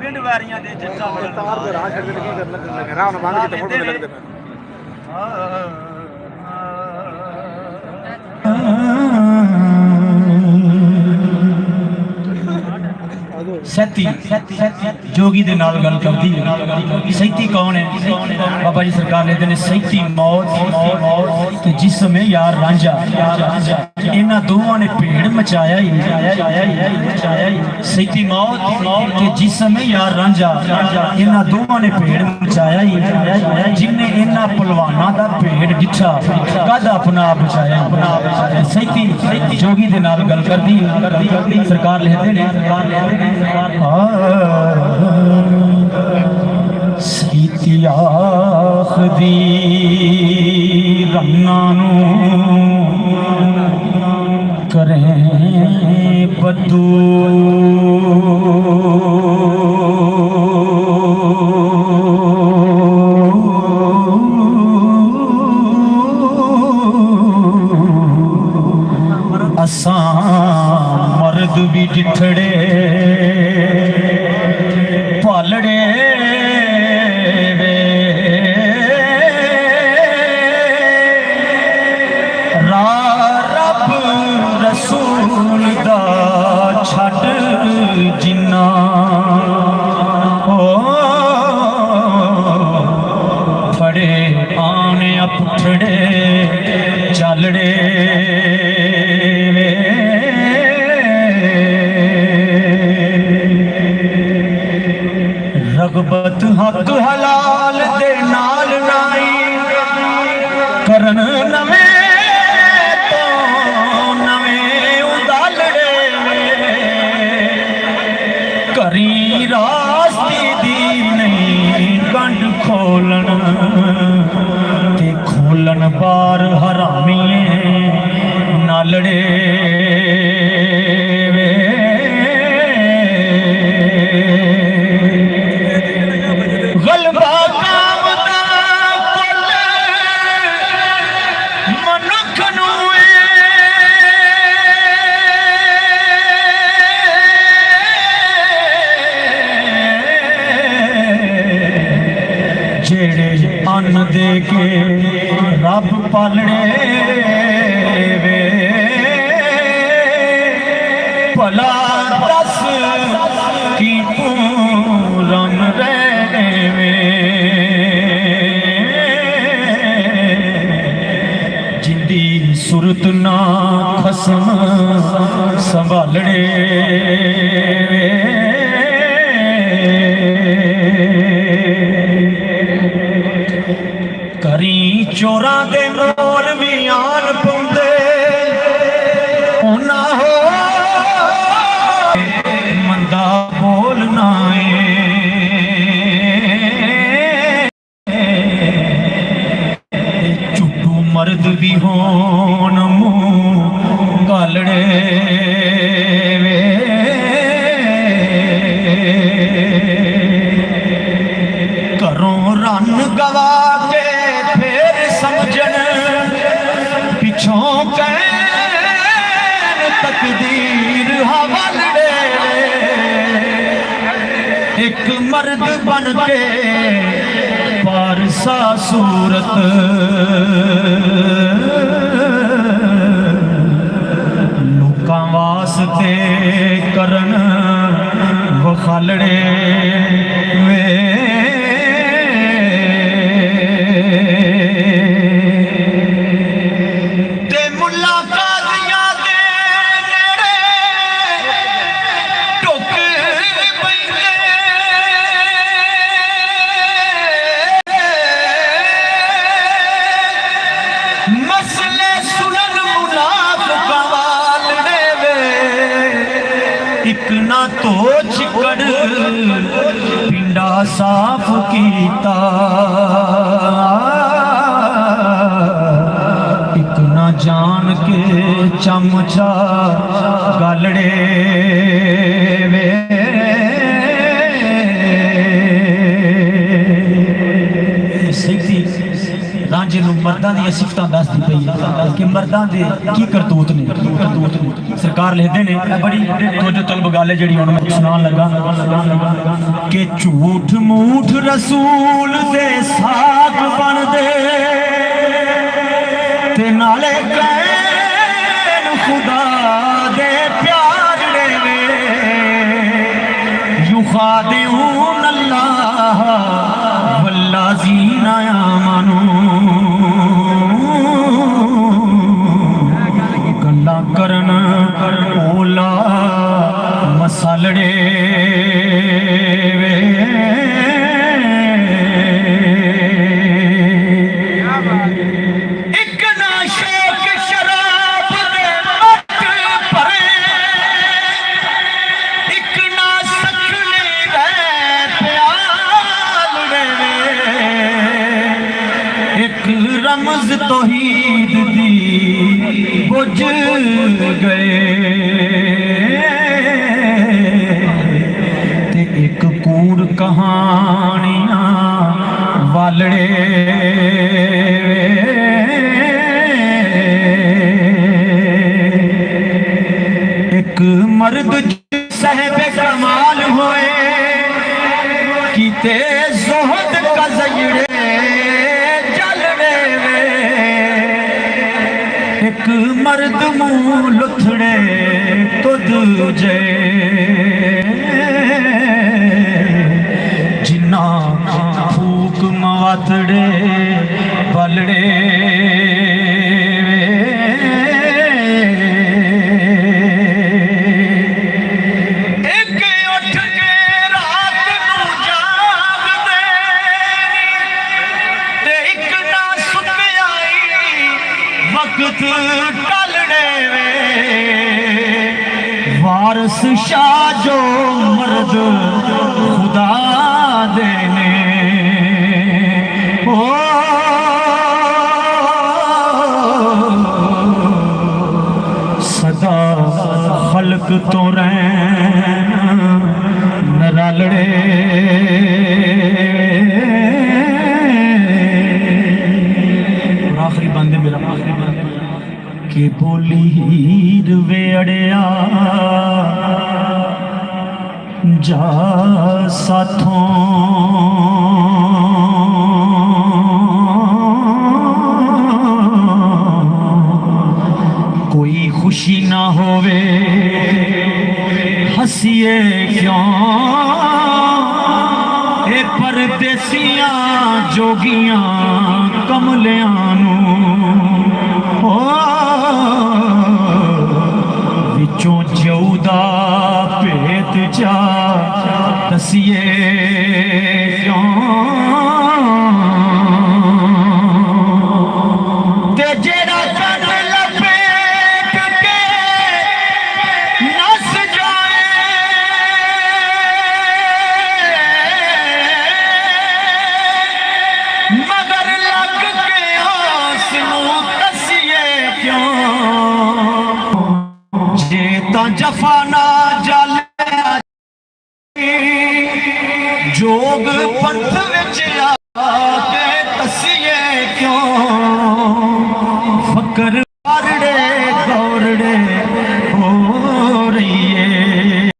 पिंड वैरियां दे जट्टा तार दे राह छड़ के करना राह न बांध के फोटो लग देना सैती जोगी दे नाल गल करदी है। सैती कौन है? बाबा जी सरकार लेते ने सैती मौत ते जिस्म है यार रांझा, इन्हां दोवां ने भेड़ मचाया ही। सैती मौत ते जिस्म है यार रांझा, इन्हां दोवां ने भेड़ मचाया ही। जिन्ने इन्हां पहलवानां दा भेड़ डिठा कद अपना आप बचाया। सैती जोगी दे नाल गल करदी सरकार लिखते ने सैती आखदी रन्ना करें बदू असा मर्द भी डिठड़े पालड़े वे रब रसूल दा छड़ जिन्ना फड़े आने पुठड़े चलड़े रगबत हक हलाल दे नाल नाई करन नवे तो नवे उदालड़े करी रास्ते दी नहीं गंढ खोलन ते खोलन बार हरामीए नालड़े अन्न दे के रब पालने वे भला दस की पूरन वे जिंदी सुरत ना खसम संभालने वे करी चोरा दे मोर भी आन पौंदे होना हो मंदा बोलना झूठू मर्द भी होन मुंह गालड़े घरों रन गवा तकदीर हवालड़े एक मर्द बन के पारसा सूरत लोकां वास्ते करन वखालड़े वे ना तो चिकड़ पिंडा साफ कीता एक ना जान के चमचा गालड़े वे रांझे नूं मर्दां दी सिफतां दसदी पई कि मर्दां दे की करतूत ने सरकार लिखदे ने बड़ी तवज्जो तलब गल है जिहड़ी हुण मैं सुनान लगा कि झूठ मूठ रसूल दे साथ बनदे ते नाले कैन खुदा दे प्यार वे रमज तौहीद दी बुझ गए ते एक कूड़ कहानियां वालड़े एक मर्द साहिब कमाल होए कीते ज़ुहद का ज़यड़े जलड़े वे एक मर्द मुँह लुथड़े तो दूजे जिन्ना फूक मवातड़े बलड़े वारस शाह जो मर्द खुदा देने ओ सदा खल्क तो रहन न रलड़े आखिरी बंदे मेरा आखिरी बंदे के बोली हीर वेड़िया जा साथों कोई खुशी ना होवे हसीए क्यों ए परदेसियां जोगियां कमलियां नू विचों जऊदा भेत जा दसिए क्यों ते जेड़ा कन लपेट के नस जाए मगर लग के उसनू दसिए क्यों जे तां जफा ना जल जोग पंथ विच आके दसिए क्यों फकर वारड़े गौरड़े हो रही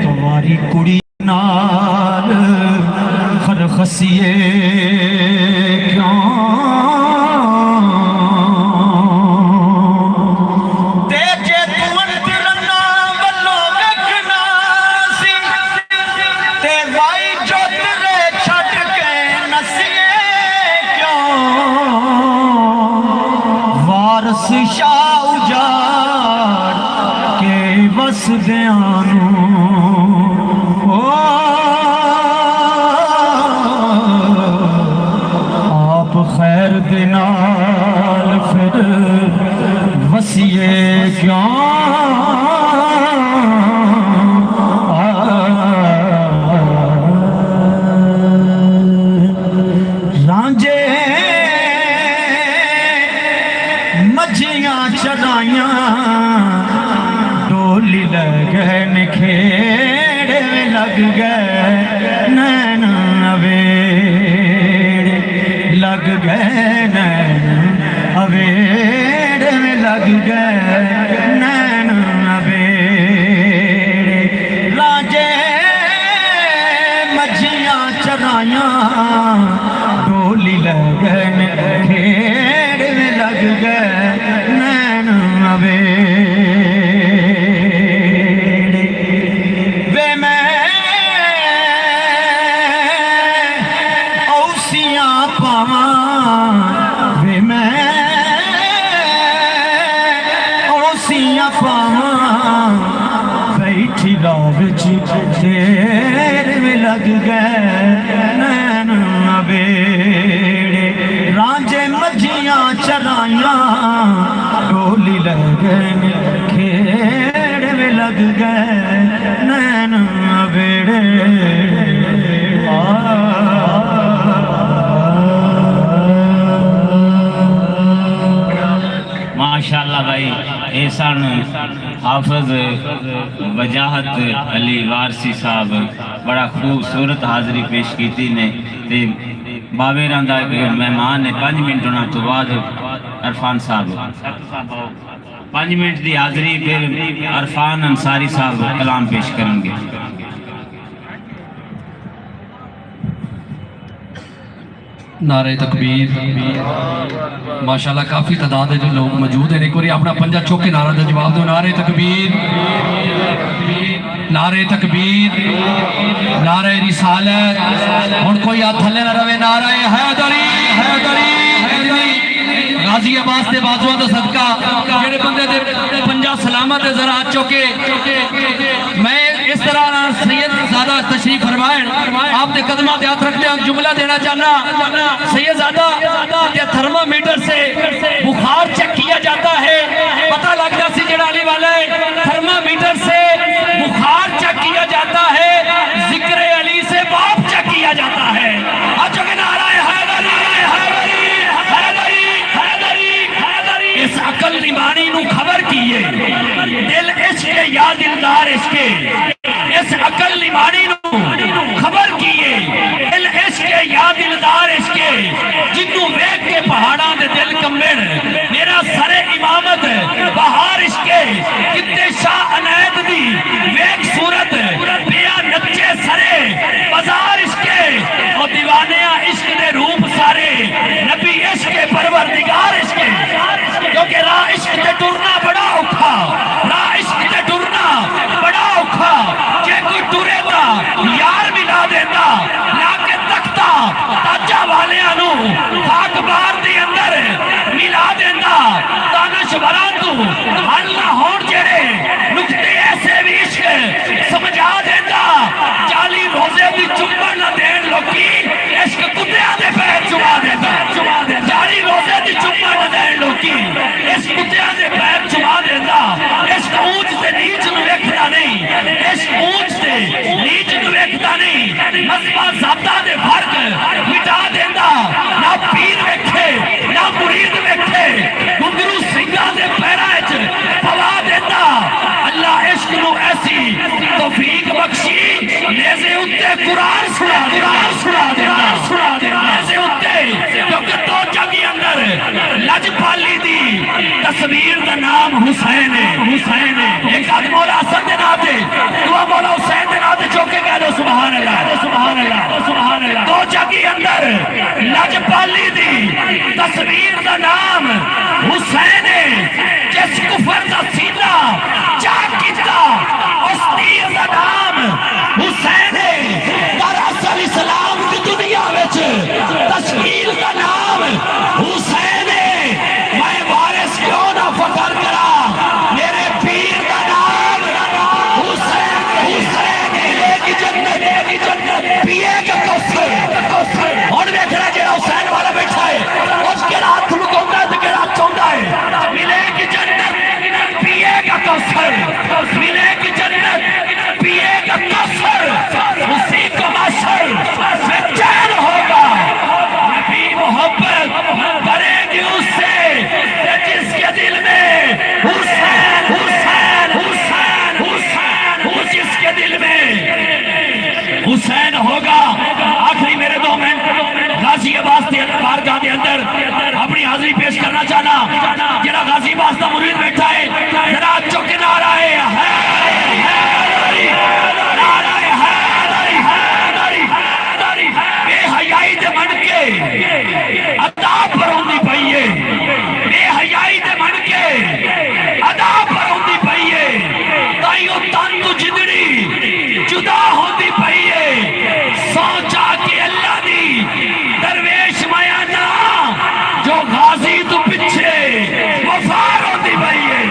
तुम्हारी कुड़ी नाल खरखसिए क्यों शाह उजाड़ के बस दयानू आप खैर दे नाल फिर वसिए क्यों रांझे मझियां चराइया डोली लग गए निखेड़े लग गए नैन अवेड़े लग गए नैन अवेड़े लग गए नैन अवेड़े राजे मझियां चराइया डोली लग गए निखेड़े लग गए नैन अवेड़े वे मैं औसियां पावां वे मैं औसियां पावां बैठी राह विच देर में लग गए नैन अवेड़े रांझे मझियां चराइया डोली लग गए खेड़ में लग गए नैन अवेड़े ये सन हाफिज वजाहत अली वारसी साहब बड़ा खूबसूरत हाज़री पेश की ने ते बाबेरां दा मेहमान ने 5 मिनट उन्होंने तो बाद अरफान साहब 5 मिनट की हाज़री फिर अरफान अंसारी साहब कलाम पेश करेंगे। नारे तकबीर माशाल्लाह काफ़ी तादाद है जो लोग मौजूद हैं। एक बार अपना पंजा चुक के नारा का जवाब दो। नारे तकबीर, नारे तकबीर, नारे रिसालत। हुण कोई हाथ थले ना रवे। नारे हैदरी, हैदरी, हैदरी। गाजी अब्बास के बाजुआ का सदका जेड़े बंदे दे पंजा सलामत है जरा हाथ चुके। मैं इस तरह सैयद ज़ादा तशरीफ फरमाएं आपके कदमां ते हाथ रखते हैं जुमला देना चाहना। सैयद ज़ादा के थर्मामीटर से बुखार चेक किया जाता है। पता लगता सी जेड़ा अली वाला है थर्मामीटर से बुखार चेक किया जाता है, जिक्र अली से बाप चेक किया जाता है। अच्छा के नारा हैदरी, हैदरी, हैदरी, हैदरी, हैदरी। इस अकल निमानी नू खबर किए दिल इश्क या दिलदार इश्क। इस अकल निमानी खबर किए दिल इश्क या दिलदार इश्क। जिन्नू वेख के पहाड़ा दे दिल कंबण मेरा सरे इमामत बहार इश्क। कितने शाह अनैत दी वेख सूरत पिया नच्चे सरे बाजार इश्क। और दीवानिया इश्क दे रूप सारे नबी इश्क परवरदिगार इश्क। क्योंकि राह इश्क ते टुरना बड़ा औखा, राह इश्क ते टुरना बड़ा औखा। जे कोई टुरेगा यार मिला देता लाके तख्ता ताजा वालियां नू खाक बार दे अंदर मिला देता। दानश्वरां तू हल ना होण जेड़े नुक्ते ऐसे भी इश्क समझा देता। 40 रोजे दी चुम्बन ना देण लोकी इश्क कुत्तियां दे पैर चुमा देता। 40 रोजे दी चुम्बन ना देण लोकी इश्क कुत्तियां दे पैर चुमा देता। इश्क ऊंच ते नीच नू वेखदा नहीं, इश्क ऊंच ते नीच नू वेखदा नहीं। मज़हबा ज़ाता दे फर्क मिटा देता। ना पीर वेखे ना मुरीद वेखे घुंघरू सिंघां दे पैरां च पवा देता। अल्लाह इश्क नू ऐसी तौफीक बख्शी नेज़े उत्ते कुरान सुना देता। नेज़े उत्ते क्योंकि तो जगी अंदर लजपाली दी तस्वीर दा नाम हुसैन है। हुसैन है एक आदमी मौला हसन दे नाम ते दुआ मौला हुसैन दे नाम ते चौके कह दो सुभान अल्लाह, सुभान अल्लाह, सुभान अल्लाह। तो जगी अंदर लजपाली दी तस्वीर दा नाम हुसैन है। जिस कुफर दा सीना चाक कीता उस तीर दा नाम हुसैन है। दरअसल इस्लाम दी दुनिया विच तशकील दा नाम हुसैन है। मैं वारिस क्यों ना फकर करा मेरे पीर का नाम हुसैन। हुसैन की जन्नत पिएगा कौसर। और देखना जेड़ा हुसैन वाला बैठा है उसके हाथ लुकाउंदा ते केड़ा चाहुंदा है मिलेगी जन्नत पिएगा कौसर। मिलेगी जन्नत पिएगा कौसर। उसी को माशर में चैन होगा। नबी मोहब्बत करेगी उससे जिसके दिल में हुसैन, हुसैन, हुसैन, हुसैन, जिसके दिल में हुसैन होगा। आखिरी मेरे 2 मिनट गाजी अब्बास के बारगाह के अंदर अपनी हाजिरी पेश करना चाहना। जरा गाजी अब्बास का मुरीद बैठा है जरा चौके नारा है बेहयाई दे मन के अदा पर होंदी पई है। बेहयाई दे मन के अदा पर होंदी पई है। ताइयो तन तू जिंदड़ी जुदा होंदी पई है। सोचा के अल्लाह दी दरवेश माया ना जो गाजी तू पीछे वफार होंदी पई है।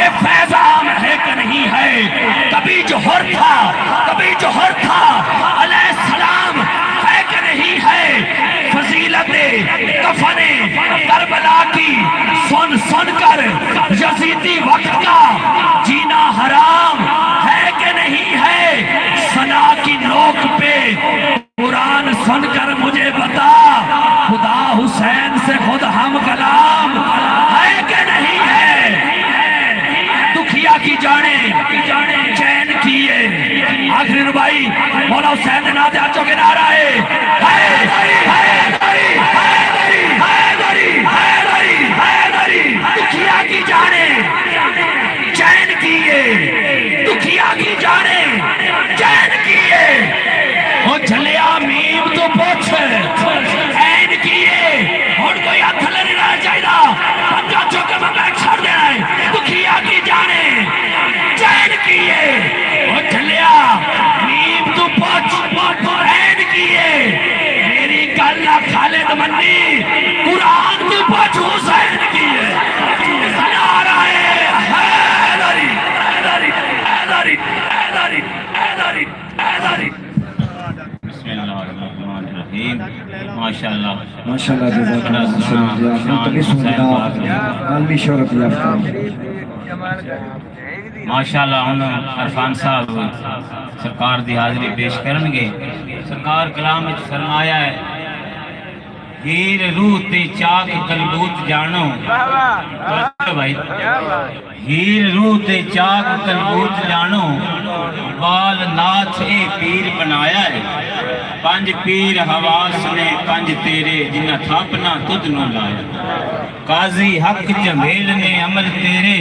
ये फैजाम है कि नहीं है? कभी जोहर था, कभी जोहर था अलैहिस्सलाम है कि नहीं है? फजीलते कफने करबला की सुन सुन कर यजीदी वक्त का जीना हराम है कि नहीं है? सना की नोक पे कुरान सुनकर मुझे बता, खुदा हुसैन से खुद हम कलाम है कि नहीं है? दुखिया की जाने चैन किए आखिर भाई मौला हुसैन ने नाते आचो के नारा है दुखिया की जाने चैन किए, दुखिया की जाने चैन किए, ओ झलिया मीम तो पूछ ऐन किए और कोई हथ नहीं रहना चाहिए, पंजा चौके में बैठ छोड़ देना है। दुखिया की जाने चैन किए, ओ झलिया मीम तो पूछ ऐन किए, मेरी गल खालिद मंदी कुरान तो पूछ हुसैन किए। नाराए हैदरी हैदरी हैदरी हैदरी हैदरी हैदरी। बिस्मिल्लाहिर्रहमानिर्रहीम। माशाअल्लाह माशाल्लाह जज़ाकल्लाह आलमी शोहरत याफ्ता। माशाअल्लाह हुन अरफान साहब सरकार दी हाज़री पेश करनगे। सरकार कलाम विच फरमाया है, हीर रूह ते चाक कलबूत जानो भाई, हीर रूह ते चाक कलबूत जानो, बाल नाथ ए पीर बनाया है, पंज पीर हवास ने पंज तेरे, जिन्ना थापना तुद नो लाया, काजी हक जमेल ने अमल तेरे,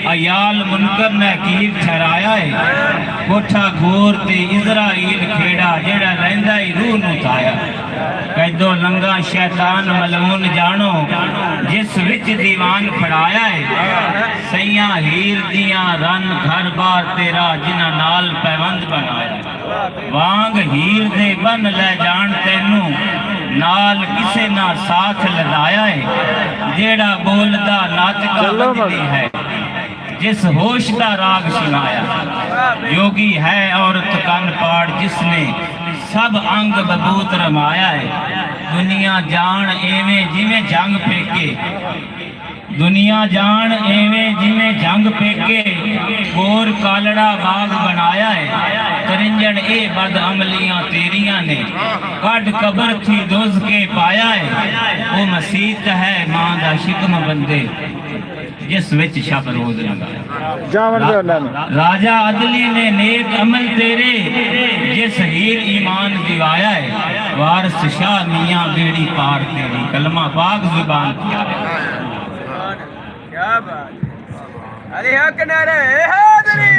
अयाल मुनकर ने कीर ठहराया है, कोठा गोर ते इज़राइल खेड़ा, जेड़ा लैंदा ही रूह नु ताया, कैदो लंगा शैतान मलून जानो, जिस विच दीवान फड़ाया है, सैया हीर दियां रन घर बार तेरा, जिन्ना नाल पैबंद बनाया, वांग हीर दे बन ले जान तेनू, नाल किसे ना साथ लगाया है, जेड़ा बोलदा नाटका बजदी है, जिस होश का राग सुनाया, योगी है औरत कन पाड़ जिसने सब अंग बबूत रमाया है, दुनिया जान एवें जिवें जंग फेके, दुनिया जान एवें जिवें जंग फेके, गोर कालड़ा बाग बनाया है, करिंजन ए बद अमलियां तेरियां ने, कड कबर थी दोज के पाया है, वो मसीत है मां दा शिकम बंदे, जिस विच शब रोज लगाया, राजा अदली ने नेक अमल तेरे, जिस हीर ईमान दिवाया है, वारिस शाह मियां बेड़ी पार तेरी, कलमा पाक जुबान किया है। क्या बात, अरे हक नारे हैदरी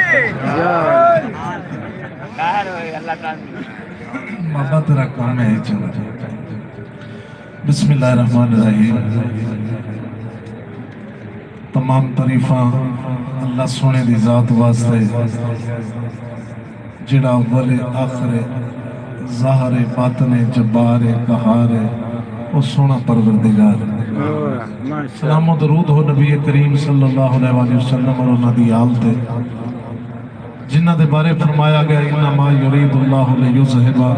बाबा तेरा काम है चला। बिस्मिल्लाहिर्रहमानिर्रहीम। तमाम तारीफा अल्लाह सोने दी जात वास्ते, जिहड़ा अव्वल आखिर ज़ाहिर बातिन जब्बार कहार है, वो सोना परवरदिगार है। सलाम व दरूद हो नबी करीम सल्लल्लाहु अलैहि वसल्लम और उन्हां दी आल ते, जिन्हां दे बारे फरमाया गया, इन्नमा युरीदुल्लाहु लियुज़हिबा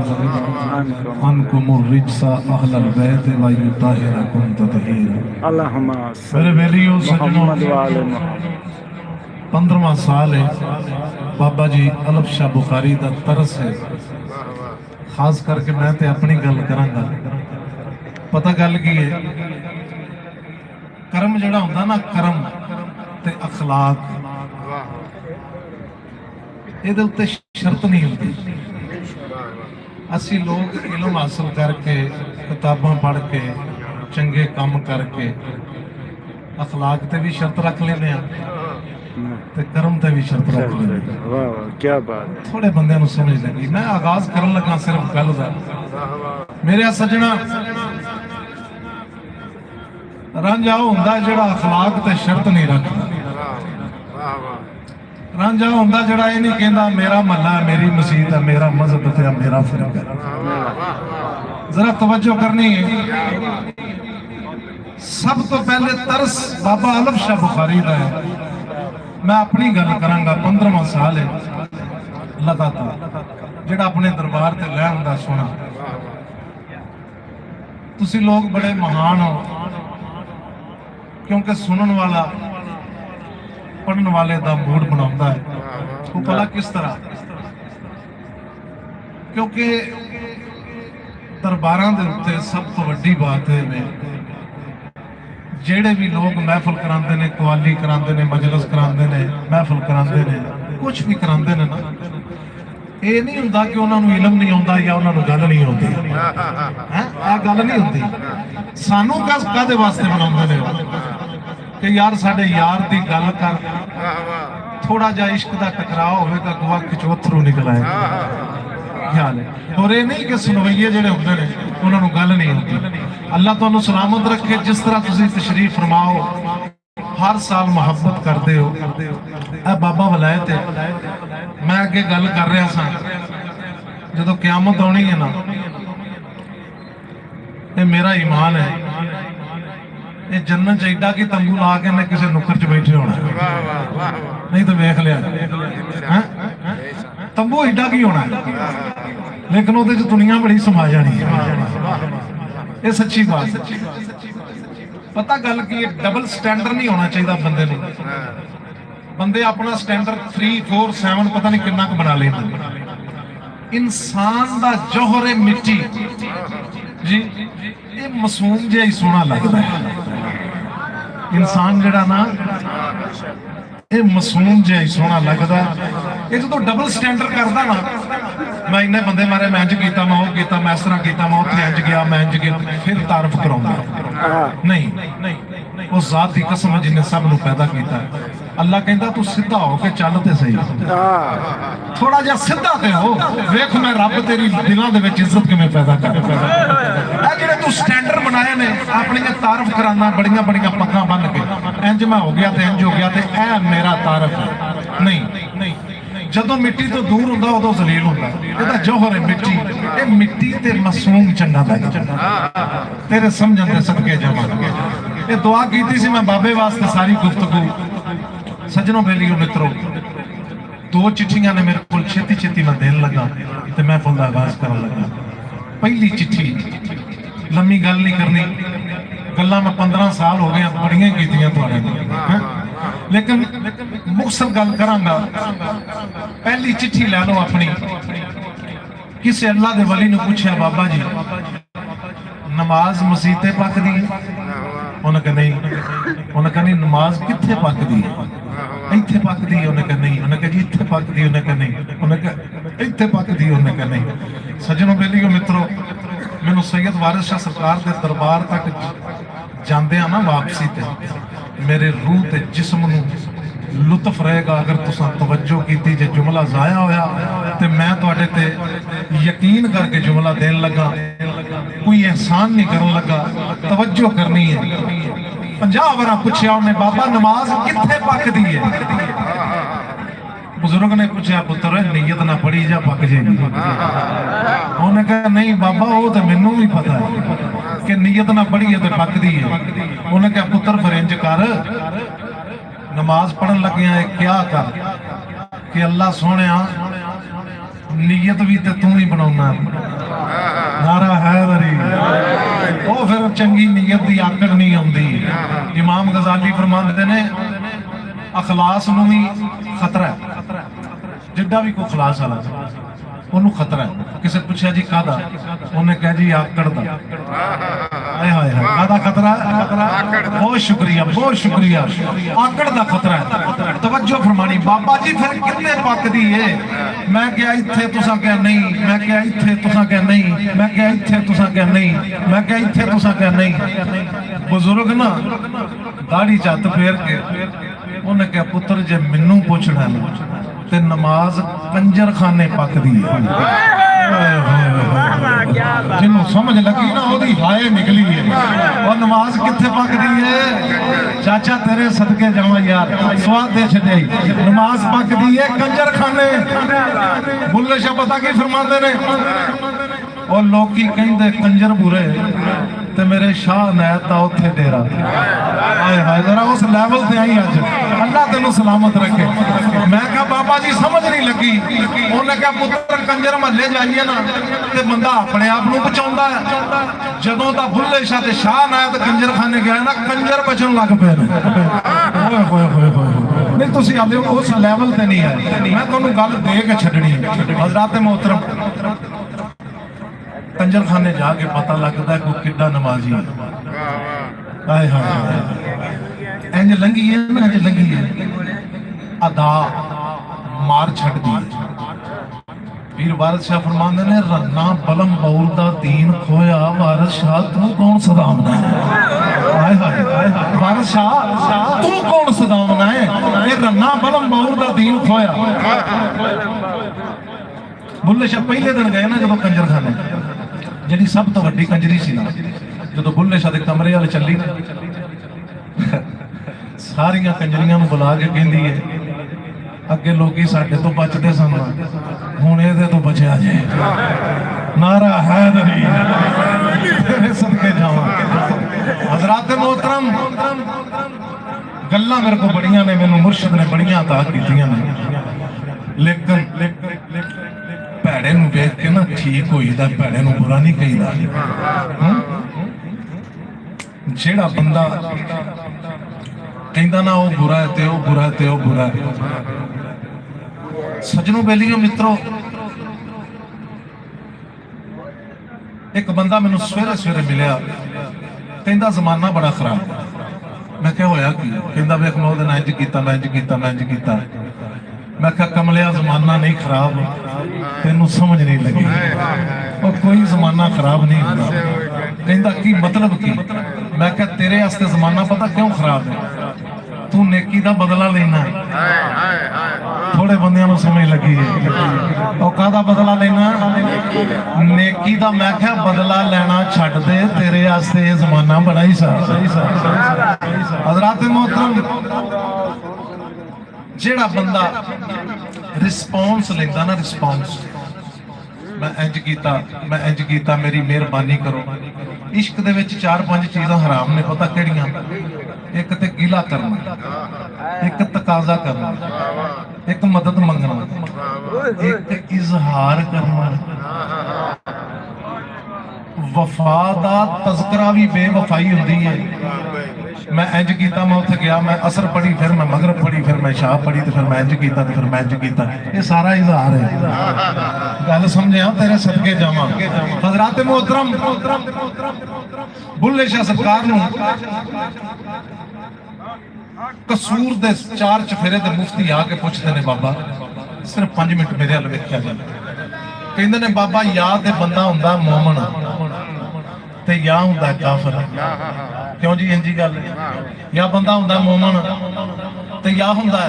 अन्कुमुर रिज्सा अहलल बैत व युताहिरकुम तत्हीरा। अल्लाहुम्मा मेरे वेलियो सज्जनों, 15वां साल है बाबा जी अलफ शाह बुखारी दा तरस है। खास करके मैं ते अपनी गल करांगा। पता गल की है, कर्म जिहड़ा हुंदा ना, कर्म ते अखलाक, ਇਹਦੇ ਉੱਤੇ ਸ਼ਰਤ ਨਹੀਂ ਹੁੰਦੀ। ਅਸੀਂ ਲੋਕ ਇਲਮ ਹਾਸਲ ਕਰਕੇ, ਕਿਤਾਬਾਂ ਪੜ੍ਹ ਕੇ, ਚੰਗੇ ਕੰਮ ਕਰਕੇ ਅਖਲਾਕ ਤੇ ਵੀ ਸ਼ਰਤ ਰੱਖ ਲੈਂਦੇ ਆ ਤੇ ਕਰਮ ਤੇ ਵੀ ਸ਼ਰਤ ਰੱਖ ਲੈਂਦੇ ਆ। ਵਾਹ ਵਾਹ ਕੀ ਬਾਤ। ਥੋੜੇ ਬੰਦਿਆਂ ਨੂੰ ਸਮਝ ਲੱਗੀ। ਮੈਂ ਆਗਾਜ਼ ਕਰਨ ਲੱਗਾ ਸਿਰਫ ਗੱਲ ਦਾ। ਮੇਰੇ ਸੱਜਣਾ, ਰਾਂਝਾ ਹੁੰਦਾ ਜਿਹੜਾ ਅਖਲਾਕ ਤੇ ਸ਼ਰਤ ਨਹੀਂ ਰੱਖਦਾ। ਰਾਂਝਾ ਹੁੰਦਾ ਜਿਹੜਾ ਇਹ ਨਹੀਂ ਕਹਿੰਦਾ ਮੇਰਾ ਮਹੱਲਾ, ਮੇਰੀ ਮਸਜਿਦ ਹੈ, ਮੇਰਾ ਮਜ਼ਹਬ ਹੈ, ਮੇਰਾ ਫਿਰਕਾ। जरा तवज्जो करनी है। सब तो पहले तरस बाबा अलफ शाह बुखारी का है। मैं अपनी गल करांगा, 15वां साल है लगातार जिहड़ा अपने दरबार ते लैण दा सोना। तुसी लोग बड़े महान हो, क्योंकि सुनन वाला पढ़न वाले दा मूड बनाउंदा है। वो भला किस तरह? क्योंकि दरबारां दे उत्ते सब तो वड्डी बात है ਜਿਹੜੇ भी लोग महफिल करांदे ने, कवाली करांदे ने, मजलिस करांदे ने, महफिल करांदे ने, कुछ भी करांदे ने ना, ਇਹ ਨਹੀਂ ਹੁੰਦਾ ਕਿ ਉਹਨਾਂ ਨੂੰ ਇਲਮ ਨਹੀਂ ਆਉਂਦਾ ਜਾਂ ਉਹਨਾਂ ਨੂੰ ਗੱਲ ਨਹੀਂ ਆਉਂਦੀ ਹੈ। ਇਹ ਗੱਲ ਨਹੀਂ ਹੁੰਦੀ। ਸਾਨੂੰ ਕਾਹਦੇ ਵਾਸਤੇ ਬਣਾਉਂਦੇ ਨੇ ਕਿ ਯਾਰ ਸਾਡੇ ਯਾਰ ਦੀ ਗੱਲ ਕਰ, ਥੋੜਾ ਜਿਹਾ ਇਸ਼ਕ ਦਾ ਟਕਰਾਅ ਹੋਵੇਗਾ, ਗਵਾ ਖਿਚੋਥਰੂ ਨਿਕਲ ਆਏ। ਖਿਆਲ ਹੈ। ਔਰ ਇਹ ਨਹੀਂ ਕਿ ਸੁਣਵਈਏ ਜਿਹੜੇ ਹੁੰਦੇ ਨੇ ਉਹਨਾਂ ਨੂੰ ਗੱਲ ਨਹੀਂ ਆਉਂਦੀ। ਅੱਲਾਹ ਤੁਹਾਨੂੰ ਸਲਾਮਤ ਰੱਖੇ। ਜਿਸ ਤਰ੍ਹਾਂ ਤੁਸੀਂ ਤਸ਼ਰੀਫ ਫਰਮਾਓ, हर साल मुहब्बत करते हो। ਇਹ ਬਾਬਾ ਵਲਾਇਤ ਹੈ। ਮੈਂ ਅੱਗੇ ਗੱਲ ਕਰ ਰਿਹਾ ਸਾਂ, ਜਦੋਂ ਕਿਆਮਤ ਆਉਣੀ ਹੈ ਨਾ, ਇਹ ਮੇਰਾ ਈਮਾਨ ਹੈ, ਇਹ ਜੰਨਤ ਚ ਐਡਾ ਕਿ ਤੰਬੂ ਲਾ ਕੇ ਨੇ ਕਿਸੇ ਨੁੱਕਰ ਚ ਬੈਠੇ ਹੋਣਾ। ਨਹੀਂ ਤਾਂ ਵੇਖ ਲਿਆ ਹੈ, ਤੰਬੂ ਐਡਾ ਕੀ ਹੋਣਾ, ਲੇਕਿਨ ਉਹਦੇ ਚ ਦੁਨੀਆ ਬੜੀ ਸਮਾ ਜਾਣੀ ਹੈ। ਇਹ ਸੱਚੀ ਬਾਤ ਹੈ। पता गल की डबल स्टैंडर्ड नहीं होना चाहिए बंदे ने। बंदे अपना स्टैंडर्ड 3, 4, 7 पता नहीं कितना क बना लेते। इंसान दा जौहर है मिट्टी जी, ये मासूम जिहा ही सोहना लगता है। इंसान जिहड़ा ना ये मासूम जिहा ही सोहना लगता है। ये जो डबल स्टैंडर्ड करता ना, मैं इन्ने बंदे मारे, मैं इंज कीता, मैं वो कीता, मैं इस तरह कीता, मैं उत्थे इंज गया, मैं इंज गया, फिर तारफ कराउंदा नहीं। उस जात दी कसम है जिन्हें सब नूं पैदा कीता है। अल्लाह कहंदा तू सीधा हो के चल ते सही, थोड़ा जिहा सीधा ते हो, वेख मैं रब तेरी दिलां दे विच इज्जत किवें पैदा कर। ਇਹ ਜਿਹੜੇ ਤੂੰ ਸਟੈਂਡਰਡ ਬਣਾਏ ਨੇ, ਆਪਣੀਆਂ ਤਾਰਫ ਕਰਾਨਾ ਬੜੀਆਂ ਬੜੀਆਂ ਪੱਗਾਂ ਬੰਨ ਕੇ, ਇੰਜ ਮੈਂ ਹੋ ਗਿਆ ਤੇ ਇੰਜ ਹੋ ਗਿਆ ਤੇ ਇਹ ਮੇਰਾ ਤਾਰਫ ਹੈ। ਨਹੀਂ, ਜਦੋਂ ਮਿੱਟੀ ਤੋਂ ਦੂਰ ਹੁੰਦਾ ਉਦੋਂ ਜ਼ਲੀਲ ਹੁੰਦਾ। ਇਹਦਾ ਜੌਹਰ ਹੈ ਮਿੱਟੀ। ਇਹ ਮਿੱਟੀ ਤੇ ਮਾਸੂਮ ਚੰਗਾ ਲੱਗਦਾ। ਤੇਰੇ ਸਮਝਣ ਦੇ ਸਦਕੇ ਜਾਵਾਂਗੇ। ਇਹ ਦੁਆ ਕੀਤੀ ਸੀ ਮੈਂ ਬਾਬੇ ਵਾਸਤੇ ਸਾਰੀ ਗੁਫ਼ਤਗੂ। ਸੱਜਣੋ ਬੇਲੀਓ ਮਿੱਤਰੋ, 2 ਚਿੱਠੀਆਂ ਨੇ ਮੇਰੇ ਕੋਲ, ਛੇਤੀ ਮੈਂ ਦੇਣ ਲੱਗਾ ਤੇ महफिल ਦਾ ਆਗਾਜ਼ ਕਰਨ ਲੱਗਾ। ਪਹਿਲੀ ਚਿੱਠੀ, ਲੰਮੀ ਗੱਲ ਨਹੀਂ ਕਰਨੀ, ਗੱਲਾਂ ਮੈਂ 15 ਸਾਲ ਹੋ ਗਏ ਬੜੀਆਂ ਕੀਤੀਆਂ ਤੁਹਾਡੇ ਨਾਲ, लेकिन मुख्तसर गल करांगा। पहली चिट्ठी लै लो अपनी। किसी अल्लाह दे वली ने पूछा, बाबा जी नमाज मसीते पकदी? उन्हें कहा नहीं। उन्हें कहा नहीं, नमाज कित्थे पकदी? इत्थे पकदी? उन्हें कहा नहीं। उन्हें कहा जी इत्थे पकदी? उन्हें कहा नहीं। उन्हें कहा इत्थे पकदी? उन्हें कहा नहीं। सज्जनों बेलियो मित्रों, मैनू सैयद वारिस शाह सरकार दे दरबार तक जांदे आ ना वापसी ते, मेरे रूह ते जिस्म नूं लुत्फ रहेगा अगर तुसां तवज्जो कीती। जे जुमला जाया होया ते मैं तुहाडे ते यकीन करके जुमला देन लगा, कोई एहसान नहीं करन लगा, तवज्जो करनी है। 50 वार पूछया उन्हें, बाबा नमाज कित्थे पकदी है? बुजुर्ग ने पूछा, पुत्र नीयत ना पढ़ी जा पक जाएगी। उन्हें कहा नहीं बाबा, वो तो मैनू भी पता है कि नीयत ना पढ़ी है तो पकदी है। उन्हें कहा पुत्र फिर इंज कर, नमाज पढ़न लगे क्या कर कि अल्लाह सोने नीयत भी तो तू ही बनाउना। नारा हैदरी। वो फिर चंगी नीयत की आकड़ नहीं आती। इमाम गजाली फरमाते ने अखलास नूं भी खतरा है। जिड्डा भी कोई खलास वाला ਉਹਨੂੰ खतरा है। किसी पूछा जी कादा? उन्हें कहा जी आकड़ दा। हाय हाय हाय, कादा खतरा? बहुत शुक्रिया, बहुत शुक्रिया। आकड़ दा खतरा है। तवज्जो फरमानी। बाबा जी फिर कितने पकदी है? मैं क्या इत्थे, तुसां क्या नहीं? मैं क्या इत्थे, तुसां क्या नहीं? मैं क्या इत्थे, तुसां क्या नहीं? मैं क्या इत्थे, तुसां क्या नहीं? बुजुर्ग ना दाढ़ी झत फेर के उन्हें कहा पुत्र जे मैनू पुछना ते नमाज कंजर खाने पकदी है। जिन्हों समझ लगी ना ओदी हाय निकली है। और नमाज कित्थे पकदी है? चाचा तेरे सदके जावा यार, स्वाद दे छड़े। नमाज पकदी है कंजर खाने। बुल्ले शाह पता की फरमाते ने, ਉਹ ਲੋਕੀ ਕਹਿੰਦੇ ਕੰਜਰ ਬੁਰੇ ਤੇ ਮੇਰੇ ਸ਼ਾਹ ਨੈਤ ਤਾਂ ਉੱਥੇ ਡੇਰਾ। ਹਾਏ ਹਾਏ ਜ਼ਰਾ ਉਸ ਲੈਵਲ ਤੇ ਆਈ ਅੱਜ। ਅੱਲਾ ਤੈਨੂੰ ਸਲਾਮਤ ਰੱਖੇ। ਮੈਂ ਕਿਹਾ ਬਾਬਾ ਜੀ ਸਮਝ ਨਹੀਂ ਲੱਗੀ। ਉਹਨੇ ਕਿਹਾ ਪੁੱਤਰ ਕੰਜਰ ਮਹੱਲੇ ਜਾਈਏ ਨਾ ਤੇ ਬੰਦਾ ਆਪਣੇ ਆਪ ਨੂੰ ਬਚਾਉਂਦਾ ਹੈ। ਜਦੋਂ ਦਾ ਬੁੱਲੇ ਸ਼ਾਹ ਤੇ ਸ਼ਾਹ ਨੈਤ ਕੰਜਰਖਾਨੇ ਗਿਆ ਨਾ ਕੰਜਰ ਬਚਣ ਲੱਗ ਪਏ ਨੇ। ਓਏ ਹੋਏ ਹੋਏ ਹੋਏ ਨਹੀਂ ਤੁਸੀਂ ਆਲੇ ਉਸ ਲੈਵਲ ਤੇ ਨਹੀਂ ਆਏ। ਮੈਂ ਤੁਹਾਨੂੰ ਗੱਲ ਦੇ ਕੇ ਛੱਡਣੀ ਹੈ। ਹਜ਼ਰਤ मोहतरम कंजरखाने जाके पता लगता है कोई किड्डा नमाजी है। हाय हाय इंज लंघी है ना, इंज लंघी है अदा मार छड़ दी। पीर वारिस शाह फरमांदे ने रन्ना बलम बौर दा दीन खोया वारिस शाह तू कौन सदामना है। हाय हाय वारिस शाह तू कौन सदामना है। ये रन्ना बलम बौर दा दीन खोया। बुल्ले शाह पहले दिन गए ना जो कंजरखाने, जी सब तो वड्डी कंजरी सी ना, जो बुल्ले शाह के कमरे वाले चली सारिया कंजरियां बुला के कहती है अगे लोग साडे तो बचते सन हुण इहदे तो बचिया जे। नारा हैदरी सदके जावां। हज़रात मोहतरम गल्लां मेरे को बड़ियां ने, मैनूं मुर्शिद ने बड़ियां अता कीतियां ने, लेकिन भैड़े नूं वेख के ना ठीक होईदा, भैड़े नूं बुरा नहीं कहीदा। जेड़ा बंदा कहंदा ना वो बुरा है ते वो बुरा है ते वो बुरा है। सजनों बेलियों मित्रों, एक बंदा मैनूं सवेरे सवेरे मिलिया, कहंदा जमाना बड़ा खराब। मैं क्या होया कि कहंदा वेख मैं उहदे नाल इंज कीता, मैं इंज कीता, मैं इंज कीता। मैं क्या कमलिया जमाना नहीं खराब, तेनू समझ नहीं लगी। और कोई जमाना खराब नहीं होता। कहंदा की मतलब की? मैं क्या तेरे वास्ते जमाना पता क्यों खराब है? तू नेकी दा बदला लेना। थोड़े बंदियां नूं समझ लगी है। और कादा बदला लेना? नेकी दा। मैं क्या बदला लेना छड्ड दे, तेरे वास्ते ये जमाना बड़ा ही सही। हज़रात मोहतरम जेड़ा बंदा रिस्पॉन्स लेंदा ना, रिस्पॉन्स मैं इंज कीता, मैं इंज कीता, मेरी मेहरबानी करो। इश्क दे विच 4-5 चीज़ां हराम ने, पता किहड़ियां? एक ते गिला करना, एक तकाजा करना, एक मदद मंगना, एक इजहार करना। वफा दा तज़किरा भी बेवफाई हुंदी है। मैं इंज कीता, मैं उत्थे गया, मैं असर पढ़ी, फिर मैं मगरब पढ़ी, फिर मैं शाह पढ़ी, तो फिर मैं इंज कीता, तो फिर मैं इंज कीता। ये सारा इजहार है। गल समझिया, तेरे सदके जावां। हज़रात मोहतरम बुल्ले शाह सरकार नूं कसूर दे 4 चफेरे ते मुफ्ती आके पुछदे ने, बाबा सिर्फ 5 मिनट मेरे हल वेखिया जाए। कहंदे ने बाबा या ते बंदा हुंदा मोमन ते या हुंदा काफिर। क्यों जी इंजी गल? या बंदा हुंदा मोमन ते या हुंदा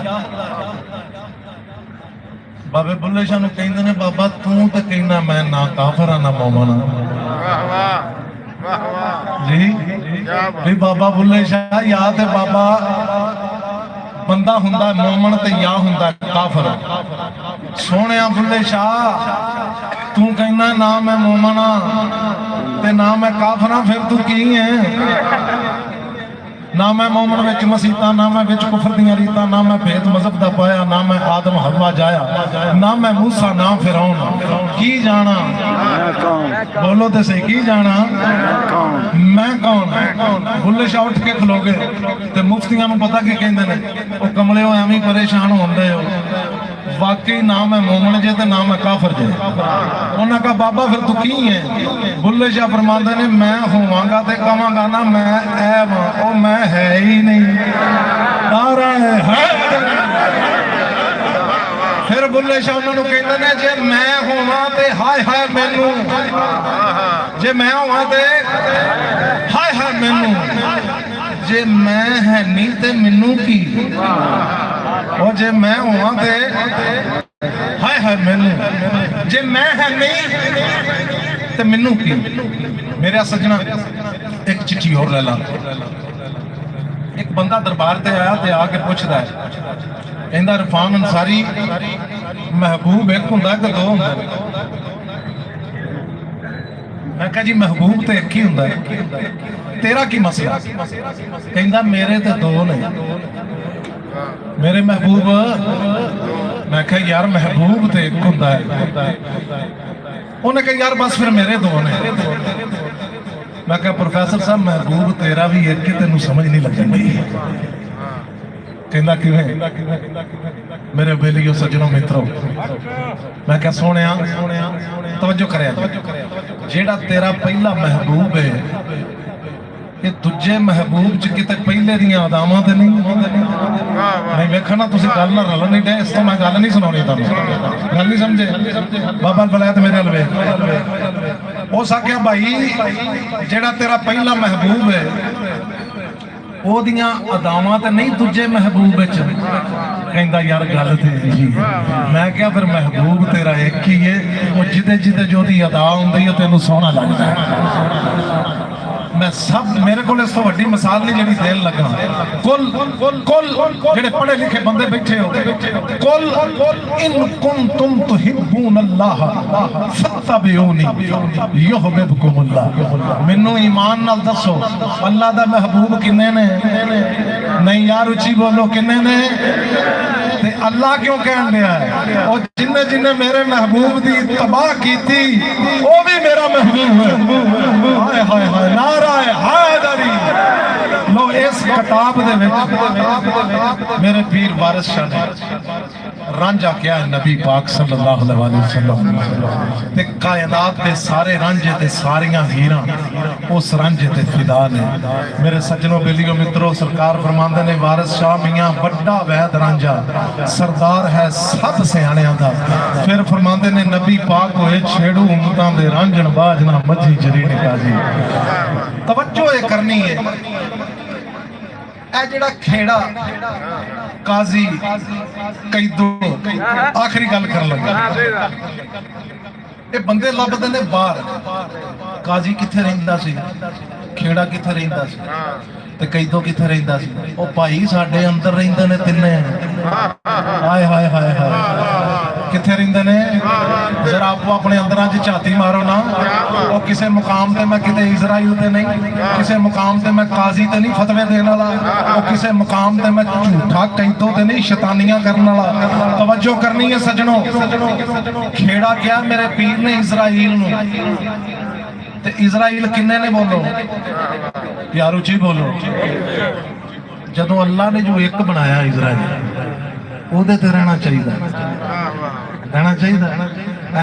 बाबे बुल्ले शाह नूं कहंदे ने बाबा तू ते कहना मैं ना काफिर ना मोमन जी। भी बाबा बुल्ले शाह या ते बाबा बंदा हुंदा मोमन ते या हुंदा काफिर। सोहणिया बुल्ले शाह तू कहना ना मैं मोमन ते ना मैं काफिर, फिर तू की है? ना मैं मोमन विच मसीता, ना मैं विच कुफर दियां रीतां, ना मैं भेद मजहब दा पाया, ना मैं आदम हवा जाया, ना मैं मूसा ना फिरौन। की जाना? बोलो तो सही, की जाना? मैं कौन? बुल्ले शाह उठ के खलो गए ते मुफ्तियां नूं पता की कहंदे ने, ओ कमले हो एवें परेशान होंदे हो, वाकई ना मैं मोमन जे ते ना मैं काफिर जे। उन्होंने कहा बाबा फिर तू की है? बुल्ले शाह फरमांदे ने मैं होवांगा ते कहांगा ना मैं ऐब हां, ओ मैं है ही नहीं। नारा है। फिर बुल्ले शाह उन्होंने कहंदे ने जे मैं होवां ते हाय हाय मैनू, जे मैं होवां ते हाय हाय मैनू, जे मैं है नहीं ते मैनू की? और जे मैं हुआ ते हाय हाय मैनू, जे मैं है नहीं ते मैनू की? मेरे सजना एक चिट्ठी और ले ला। एक बंदा दरबार ते आया ते आके पूछदा है, कहंदा इरफान अंसारी महबूब एक हुंदा कि दो हुंदे? मैं कहा जी महबूब तो एक ही हुंदा है, तेरा की मसला? कहंदा मेरे तो दो ने, मेरे महबूब। मैं कहा यार महबूब तो एक हुंदा है। उन्हें कहा यार बस फिर मेरे दो ने। मैं कहा प्रोफेसर साहब महबूब तेरा भी एक, तेनू समझ नहीं लगती। कहंदा किवें? मेरे बेलियो सज्जनों मित्रों, मैं क्या सोने तवज्जो करे, जेड़ा तेरा पहला महबूब है ये दूजे महबूब च किते पहले दियां अदावां ते नहीं वेखना। तुसीं गल ना रल नहीं डे, इस तो मैं गल नहीं सुनाउणी, तुहानूं गल नहीं समझे। बाबा बलैत मेरे हल वेख, हो सकिया भाई जेड़ा तेरा पहला महबूब है ओदियां अदावां ते नहीं दूजे महबूब विच। कहंदा यार गल ते यही है। मैं क्या फिर महबूब तेरा एक ही है, वो जिदे जिदे जो दी अदा हुंदी है तेनू सोहना लगदा है। मैं सब मेरे को इस तो वड्डी मिसाल नहीं जेड़ी देन लगा। कुल कुल जेड़े पढ़े लिखे बंदे बैठे हो, कुल इन कुंतुम तुहिब्बून अल्लाह फत्तबिऊनी युहब्बुकुम अल्लाह। मैनू ईमान नाल दसो अल्लाह दा महबूब किन्ने ने? नहीं यार उची बोलो, किन्ने ने? ते अल्लाह क्यों कहन दिया है? और जिन्ने जिन्ने मेरे महबूब दी तबाह की थी वो भी मेरा महबूब है। हाय हाय हाय नाराए हैदरी। लो इस किताब दे विच मेरे पीर वारिस शाह ने रांझा क्या है नबी पाक सल्लल्लाहु अलैहि वसल्लम ते कायनात दे सारे रांझे ते सारियां हीरां उस रांझे ते फिदा ने। मेरे सज्जनों बेलियो मित्रों, सरकार फरमांदे ने वारिस शाह मियां बड़ा वैद रांझा सरदार है सब सियाणियां दा। फिर फरमांदे ने नबी पाक होए छेड़ू उम्मतां दे रांझण बाजना मझी जरी निकाजी। तवज्जो ये करनी है, ए जेड़ा खेड़ा काजी कैदो आखिरी गल कर लगा, ये बंदे लभदे ने बाहर। काजी किथे रहिंदा सी, खेड़ा किथे रहिंदा सी ते कैदो किथे रहिंदा सी? ओ भाई साडे अंदर रहिंदे ने तिन्ने। हाय हाय हाय हाय, किथे रहिंदे ने? जरा आपो अपने अंदरां च झाती मारो ना। ओ किसे मुकाम ते मैं किते इजराइल ते नहीं, किसे मुकाम ते मैं काजी ते नहीं फतवे देने वाला, ओ किसे मुकाम ते मैं झूठा कैदो ते नहीं शैतानियां करने वाला। तवज्जो करनी है सज्जनों, खेड़ा क्या मेरे पीर ने इजराइल नूं ते इजराइल किन्ने ने? बोलो यार उची बोलो। जदों अल्लाह ने जो एक बनाया इजराइल ओदे ते रहना चाहिए, रहना चाहिए।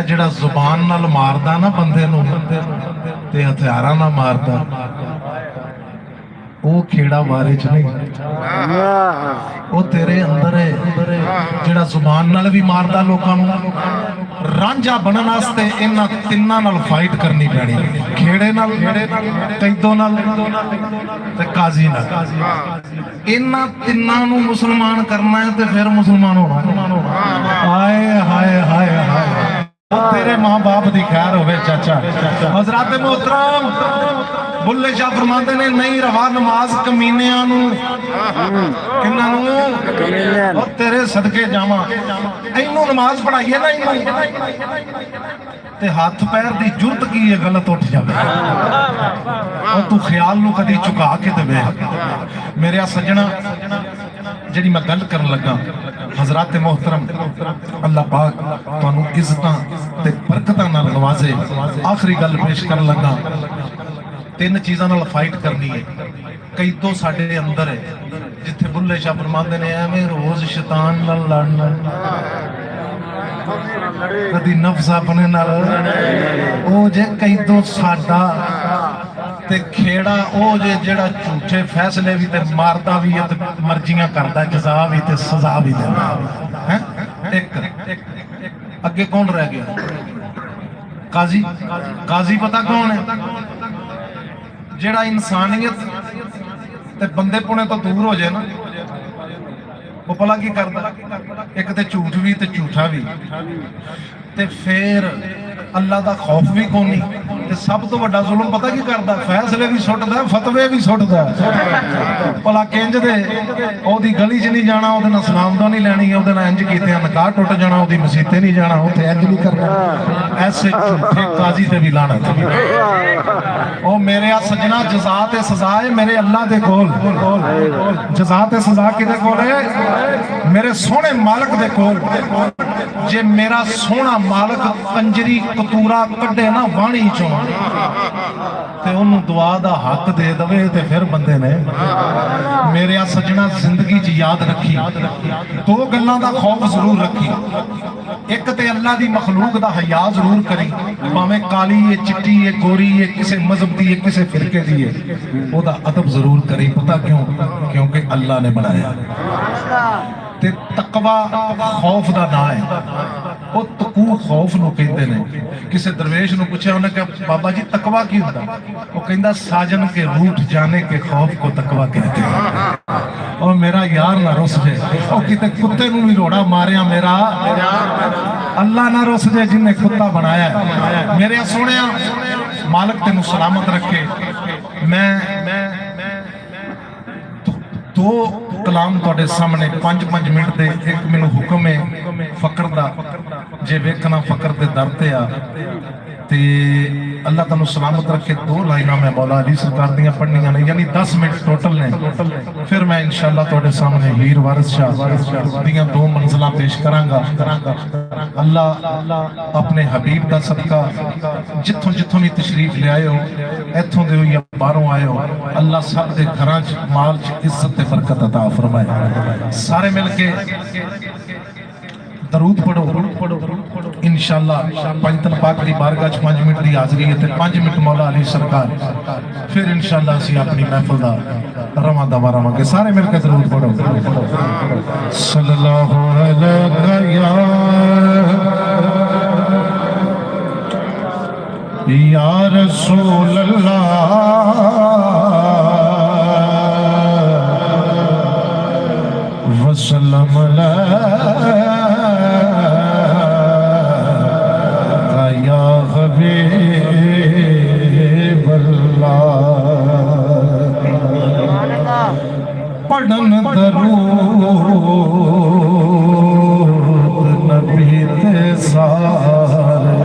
जेड़ा जुबान नाल मारदा ना बंदे नूं ते हथियारां नाल मारदा वो खेड़ा वारे च नहीं, वो तेरे अंदर है जेड़ा जुबान नाल भी मारदा लोकां नूं। रांझा बनन वास्ते इन्हां तिन्नां नाल फाइट करनी पैनी, खेड़े नाल, कैदो नाल ते काजी नाल। इन्हां तिन्नां नूं मुसलमान करना है ते फिर मुसलमान होना। हाय हाय हाय हाय, तेरे मां बाप दी खैर होवे चाचा। हजरत मोहतरम बुल्ले शाह फरमाते ने नहीं रवा नमाज कमीनियां नूं, किन्हां नूं? और तेरे सदके जावां इनू नमाज पढ़ाइए ना इनू ते हाथ पैर दी जुरत की ये गलत उठ जावे और तू ख्याल नूं कदी चुका के ते वेख। मेरे सज्जणा जिहड़ी मैं गल करन लगा, हजरत मोहतरम अल्लाह पाक तुहानूं इज्जतां ते बरकतां नाल नवाजे। आखिरी गल पेश करन लगा, तीन चीज़ों नाल फाइट करनी है। कई तो साडे अंदर है, जिथे बुल्ले शाह फरमाते ने एवें रोज शैतान नाल लड़ना, कदी नफ्स अपने नाल ओ जे कई तो साडा ते खेड़ा ओ जे जेड़ा झूठे फैसले भी ते मारदा भी है ते मर्जियां करदा, जजा भी ते सजा भी देंदा है। एक अगे कौन रह गया? काजी। काजी पता कौन है? जेड़ा इंसानियत ते बंदे पुणे तो दूर हो जाए ना, वो भला की करदा? एक ते झूठ भी ते झूठा भी, ते फिर अल्लाह का खौफ भी कोनी ते सब तो बड़ा जुल्म पता की करता फैसले भी सुटदा फतवे भी सुटदा भला किंज दे ओदी गली च नहीं जाना ओदे नाल सलामत नहीं लैनी ओदे नाल इंज कीते निकाह टुट जाना ओदी मसीते नहीं जाना उत्थे इंज नहीं करना ऐसे झूठे काजी ते भी लानत ओ मेरे सजना जज़ा ते सज़ा है मेरे अल्लाह दे कोल जज़ा ते सज़ा किदे कोल है मेरे सोहने मालिक दे कोल जे मेरा सोहना मालिक कंजरी कतूरा कड्डे ना वाणी चों ते ओनू दुआ दा हक दे दवे ते फिर बंदे ने मेरे सजना जिंदगी च याद रखी दो गल्लां दा खौफ जरूर रखी एक ते अल्लाह दी मखलूक दा हया जरूर करी भावें काली है चिट्टी है गोरी है किसी मजहब दी है किसी फिरके दी है ओदा अदब जरूर करी पता क्यों क्योंकि अल्लाह ने बनाया ते तकवा खौफ दा ना है वो तकू खौफ नूं कहंदे ने किसी दरवेश नूं पूछा उन्हें कहा बाबा जी तकवा की हुंदा वो कहंदा साजन के रूठ जाने के खौफ को तकवा कहते हैं और मेरा यार ना रुस जाए और किते कुत्ते नूं भी रोड़ा मारिया मेरा अल्लाह ना रुस जाए जिन्हें कुत्ता बनाया है मेरे सोहणिया मालिक तेनू सलामत रखे मैं दो कलाम तुहाडे सामने 5-5 मिनट दे एक मैनू हुक्म है फकर दा जे वेखना फकर दे दर ते आ ते अल्लाह तुहानू सलामत रखे दो लाइनां मैं मौला अली सरकार दियां पढ़नियां ने यानी 10 मिनट टोटल ने फिर मैं इंशाअल्लाह तुहाडे सामने हीर वारिस शाह दियां दो मंजिलां पेश करांगा अल्लाह अपने हबीब दा सदका जिथों जिथों भी तशरीफ ले आए हो इथों दे हो या बाहरों आए हो अल्लाह सब दे घरां च माल च इज्जत ते बरकत अता फरमाए सारे मिलके दरूद पढ़ो इंशाअल्लाह पंजतन पाक दी बारगाह च 5 मिनट दी हाज़री है ते 5 मिनट मौला अली सरकार फिर इंशाअल्लाह असीं अपनी महफिल दा रवां दवा रवांगे सारे मिलके दरूद पढ़ो सल्लल्लाहु अलैहि या रसूल अल्लाह वसल्लम या हबीब अल्लाह पढ़न दरूद नबी ते सारे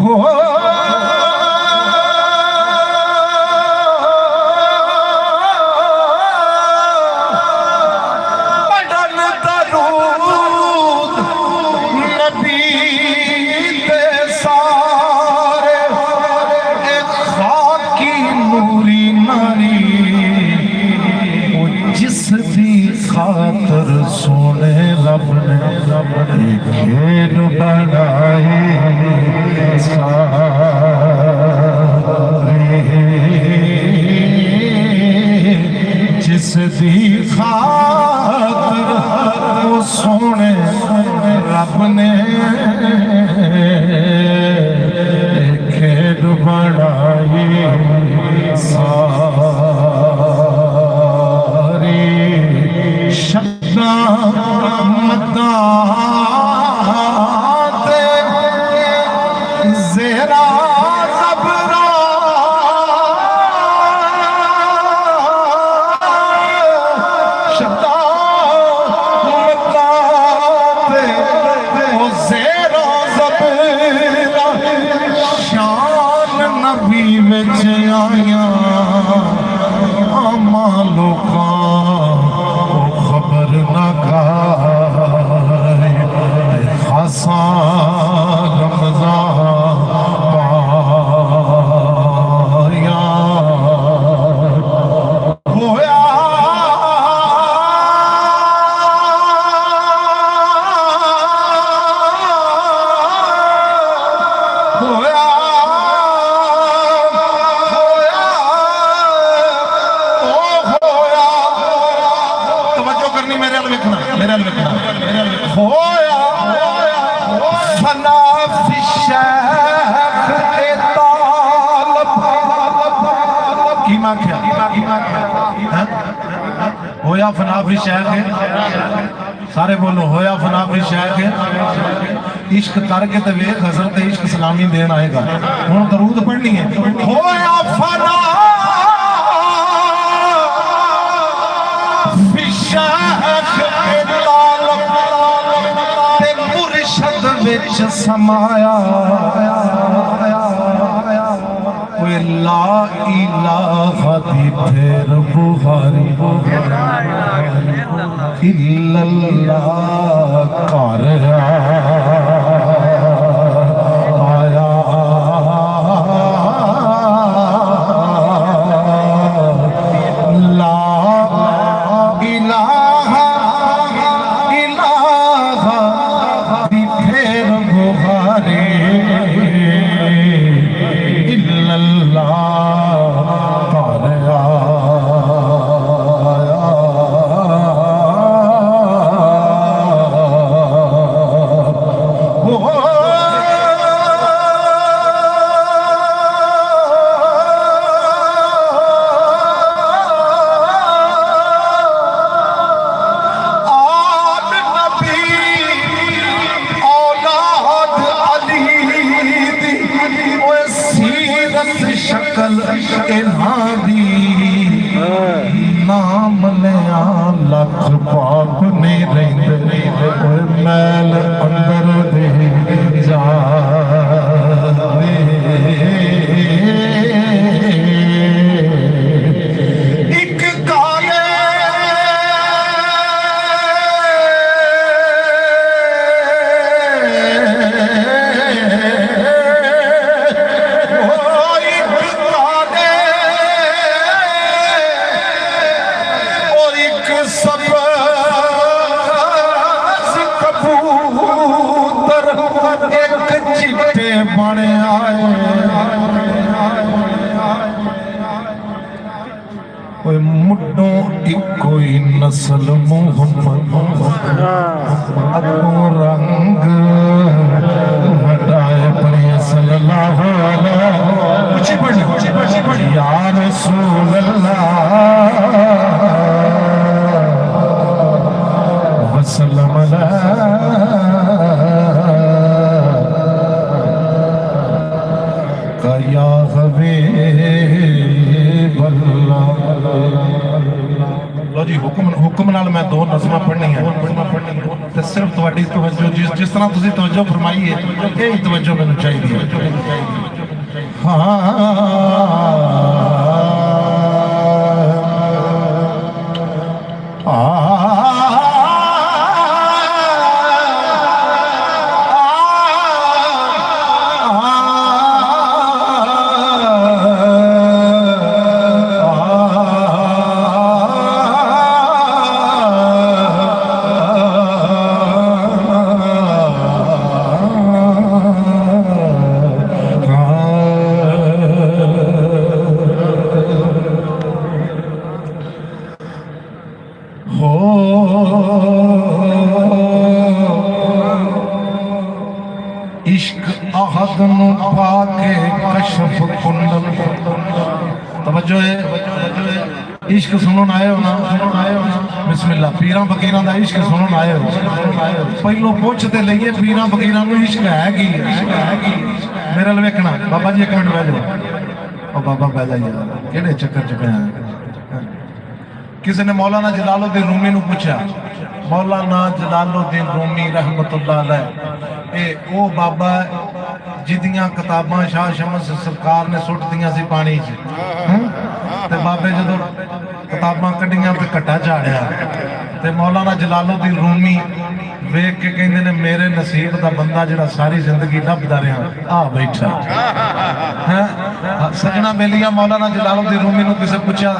हो खातर सोने रब ने खेल बनाए जिस दी खातर वो सोने रब ने खेल बनाए शब्दा मदा ज़ेरा ज़बरा शब्दा मदा ज़ेरा ज़बरा शान नबी विच आया आमा लोकां खबर ना खासा रमज़ान पाया होया होया फना फिर शैख है सारे बोलो होया फना फिर शैख है इश्क करके तो वेख हजरत इश्क सलामी देन आएगा। हुण दरूद पढ़नी है। होया फना मुर्शद विच समाया कोई ला इलाहा दी फेर बुहारी इल्लल्लाह कर आया ला इलाहा इलाहा दी फेर बुहारी इल्लल्लाह कर नाम लिया लख पाप नहीं रहिंदे मैल अंदर दे जा एक काले बने आए कोई मुड्डों कोई नस्ल मुहम्मद अगों रंग हटाए अपने सल्लल्लाहु अलैहि या रसूल अल्लाह वसल्लम या हबीब अल्लाह। लो जी हुक्म नाल मैं दो नज़मां पढ़नी है ते सिर्फ तुहाडी तवज्जो जिस तरह तुसीं तवज्जो फरमाई है यही तवज्जो मैनूं चाहिदी है। इश्क अहद नु पाके कशफ कुंडल तवज्जो है इश्क सुनन आए हो ना बिस्मिल्लाह पीरां फकीरां दा इश्क सुनन आए हो पहलो पुछते लईए पीरां फकीरां नु इश्क है की मेरे अल वेखना बाबा जी एक मिनट बैठ जाओ ओ बाबा बैठ जाइए केड़े चक्कर च पे किसी ने मौलाना जलालुद्दीन रूमी नु पूछा मौलाना जलालुद्दीन रूमी रहमतुल्लाह अलैह ए ओ बाबा जिदियां किताबां शाह शमस सरकार ने सुट दियां सी पानी च ते बाबे जदों किताबां कड्डियां ते घट्टा झाड़िया ते मौलाना जलालुद्दीन रूमी वेख के कहंदे ने मेरे नसीब दा बंदा जिहड़ा सारी जिंदगी लभदा रहा आ बैठा है सजना बेलिया मौलाना जलालुद्दीन रूमी नु किसे पूछा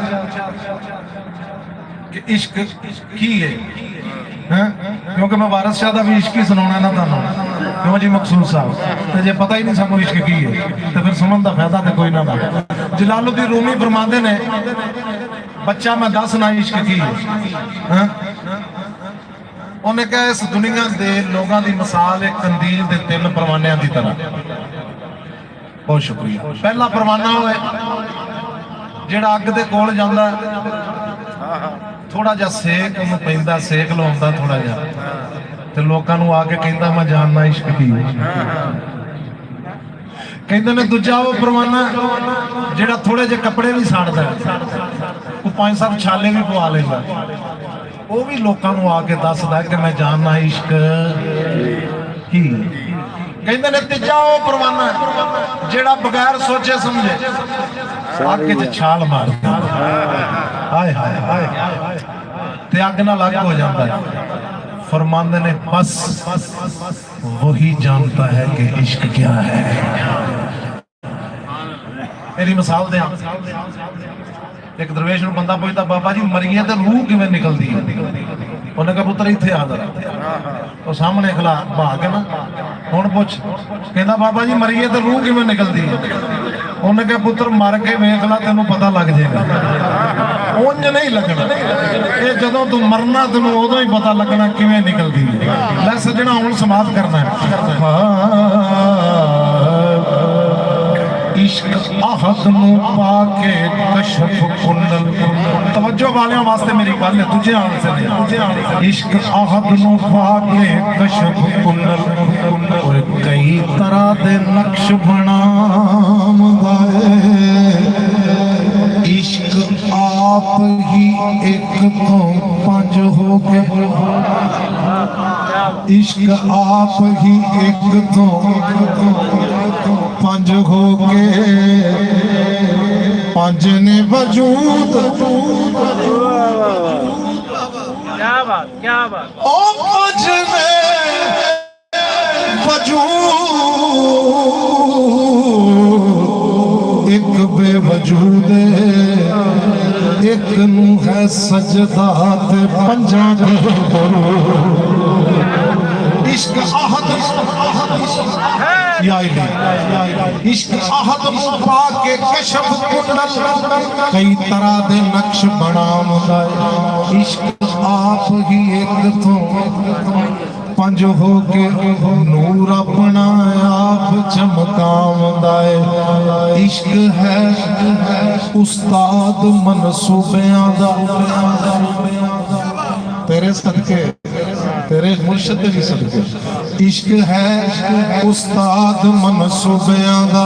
कि इश्क की है क्योंकि मैं वारिस शाह का भी इश्क ही सुनाना ना तुहानू क्यों जी मकसूद साहब तो जे पता ही नहीं सानू इश्क की है तो फिर सुनने का फायदा तो कोई ना जलालुद्दीन रूमी फरमाते ने बच्चा मैं दस ना इश्क की है उन्हें कहा इस दुनिया के लोगों की मिसाल एक कंदील के 3 परवानियां की तरह। बहुत शुक्रिया। पहला परवाना होए जिहड़ा अग दे कोल जांदा थोड़ा जा सेक पैंदा सेक लाउंदा थोड़ा जा ਤੇ ਲੋਕਾਂ ਨੂੰ ਆ ਕੇ ਕਹਿੰਦਾ ਮੈਂ ਜਾਣਨਾ ਇਸ਼ਕ ਕੀ ਕਹਿੰਦੇ ਨੇ ਦੂਜਾ ਉਹ ਪਰਵਾਨਾ ਜਿਹੜਾ ਥੋੜੇ ਜਿਹੇ ਕੱਪੜੇ ਵੀ ਸਾੜਦਾ ਉਹ 5-7 ਛਾਲੇ ਵੀ ਪਵਾ ਲੈਂਦਾ ਉਹ ਵੀ ਲੋਕਾਂ ਨੂੰ ਆ ਕੇ ਦੱਸਦਾ ਕਿ ਮੈਂ ਜਾਣਨਾ ਇਸ਼ਕ ਕੀ ਕਹਿੰਦੇ ਨੇ ਤੀਜਾ ਉਹ ਪਰਵਾਨਾ ਜਿਹੜਾ ਬਗੈਰ ਸੋਚੇ ਸਮਝੇ ਅੱਗ 'ਚ ਛਾਲ ਮਾਰਦਾ ਹਾਏ ਹਾਏ ਹਾਏ ਤੇ ਅੱਗ ਨਾਲ ਅੱਗ ਹੋ ਜਾਂਦਾ है फरमाते ने बस वही जानता है कि इश्क क्या है मेरी मिसाल दे एक दरवेश ਨੂੰ ਬੰਦਾ ਪੁੱਛਦਾ ਬਾਬਾ ਜੀ ਮਰੀਏ ਤੇ ਰੂਹ ਕਿਵੇਂ ਨਿਕਲਦੀ ਹੈ ਉਹਨੇ ਕਿਹਾ ਪੁੱਤਰ ਇੱਥੇ ਆ ਜਰਾ ਉਹ ਸਾਹਮਣੇ ਖਲਾ ਭਾਗ ਹੈ ਨਾ ਹੁਣ ਪੁੱਛ ਕਹਿੰਦਾ ਬਾਬਾ ਜੀ ਮਰੀਏ ਤੇ ਰੂਹ ਕਿਵੇਂ ਨਿਕਲਦੀ ਹੈ ਉਹਨੇ ਕਿਹਾ ਪੁੱਤਰ ਮਰ ਕੇ ਵੇਖ ਲੈ ਤੈਨੂੰ ਪਤਾ ਲੱਗ ਜਾਏਗਾ ਉਂਝ ਨਹੀਂ ਲੱਗਣਾ ਇਹ ਜਦੋਂ ਤੂੰ ਮਰਨਾ ਤੈਨੂੰ ਉਦੋਂ ਹੀ ਪਤਾ ਲੱਗਣਾ ਕਿਵੇਂ ਨਿਕਲਦੀ ਹੈ ਲੈ ਸੱਜਣਾ ਹੁਣ ਸਮਾਪਤ ਕਰਨਾ ਹੈ इश्क आहद नू पाके कशफ कुंडल तवज्जो वालियां वास्ते मेरी गल है तुझे आने से नहीं इश्क आहद नू पाके कशफ कुंडल और कई तरह दे नक्श बनावदा है इश्क आप ही एक तो पंज हो गए इश्क आप ही एक तो पंज हो गए पंज ने वजूद क्या बात ओ पंज ने वजूद एक बेवजूद एक नू है सजदा ते पंजा इश्क आहद या इश्क आहद पाके कशफ कुंडल कई तरह दे नक्श बनावदा है इश्क आप ही एक तो पंज हो के नूर अपना आप चमकावदा है इश्क है उस्ताद मनसूबियां दा तेरे सदके तेरे मुर्शद भी सदके इश्क है उस्ताद मनसूबियां दा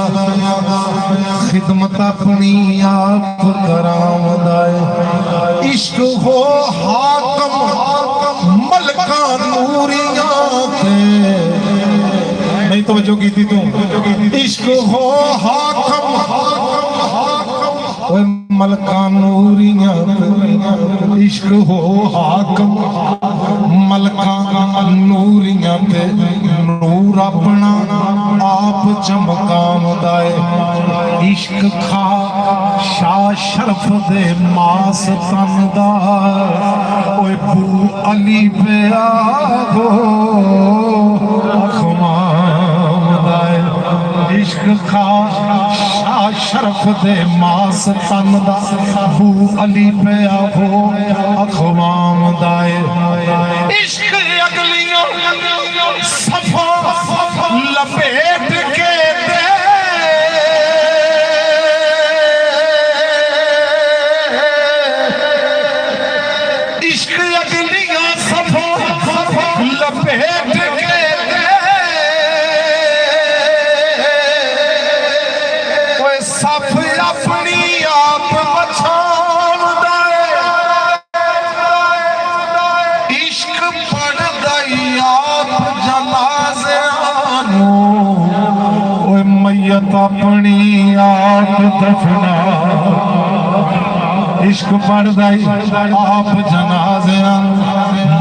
खिदमत अपनी आप करावदा है इश्क हो हाकम मलका नूरियां ते नहीं तो जो की तू इश्क हो हाकम मलका नूरियां इश्क हो हाकम मलका नूरियां ते नूर अपना आप चमकावदा है इश्क खा शाह शरफ दे मास तन दा ओए बू अली पे आगो अखमावदा है इश्क खा शाह शरफ दे मास तन दा बू अली पे आगो अखमावदा है इश्क अगलियां सफा लपेट के दे इश्क अगलियां सफा लपेट के दे ओए सफ अपनी आप बचावदा इश्क पढ़दा आप जनाज़ियां नूं ओए मैयत अपनी आप दफना इश्क पढ़दा आप जनाज़ियां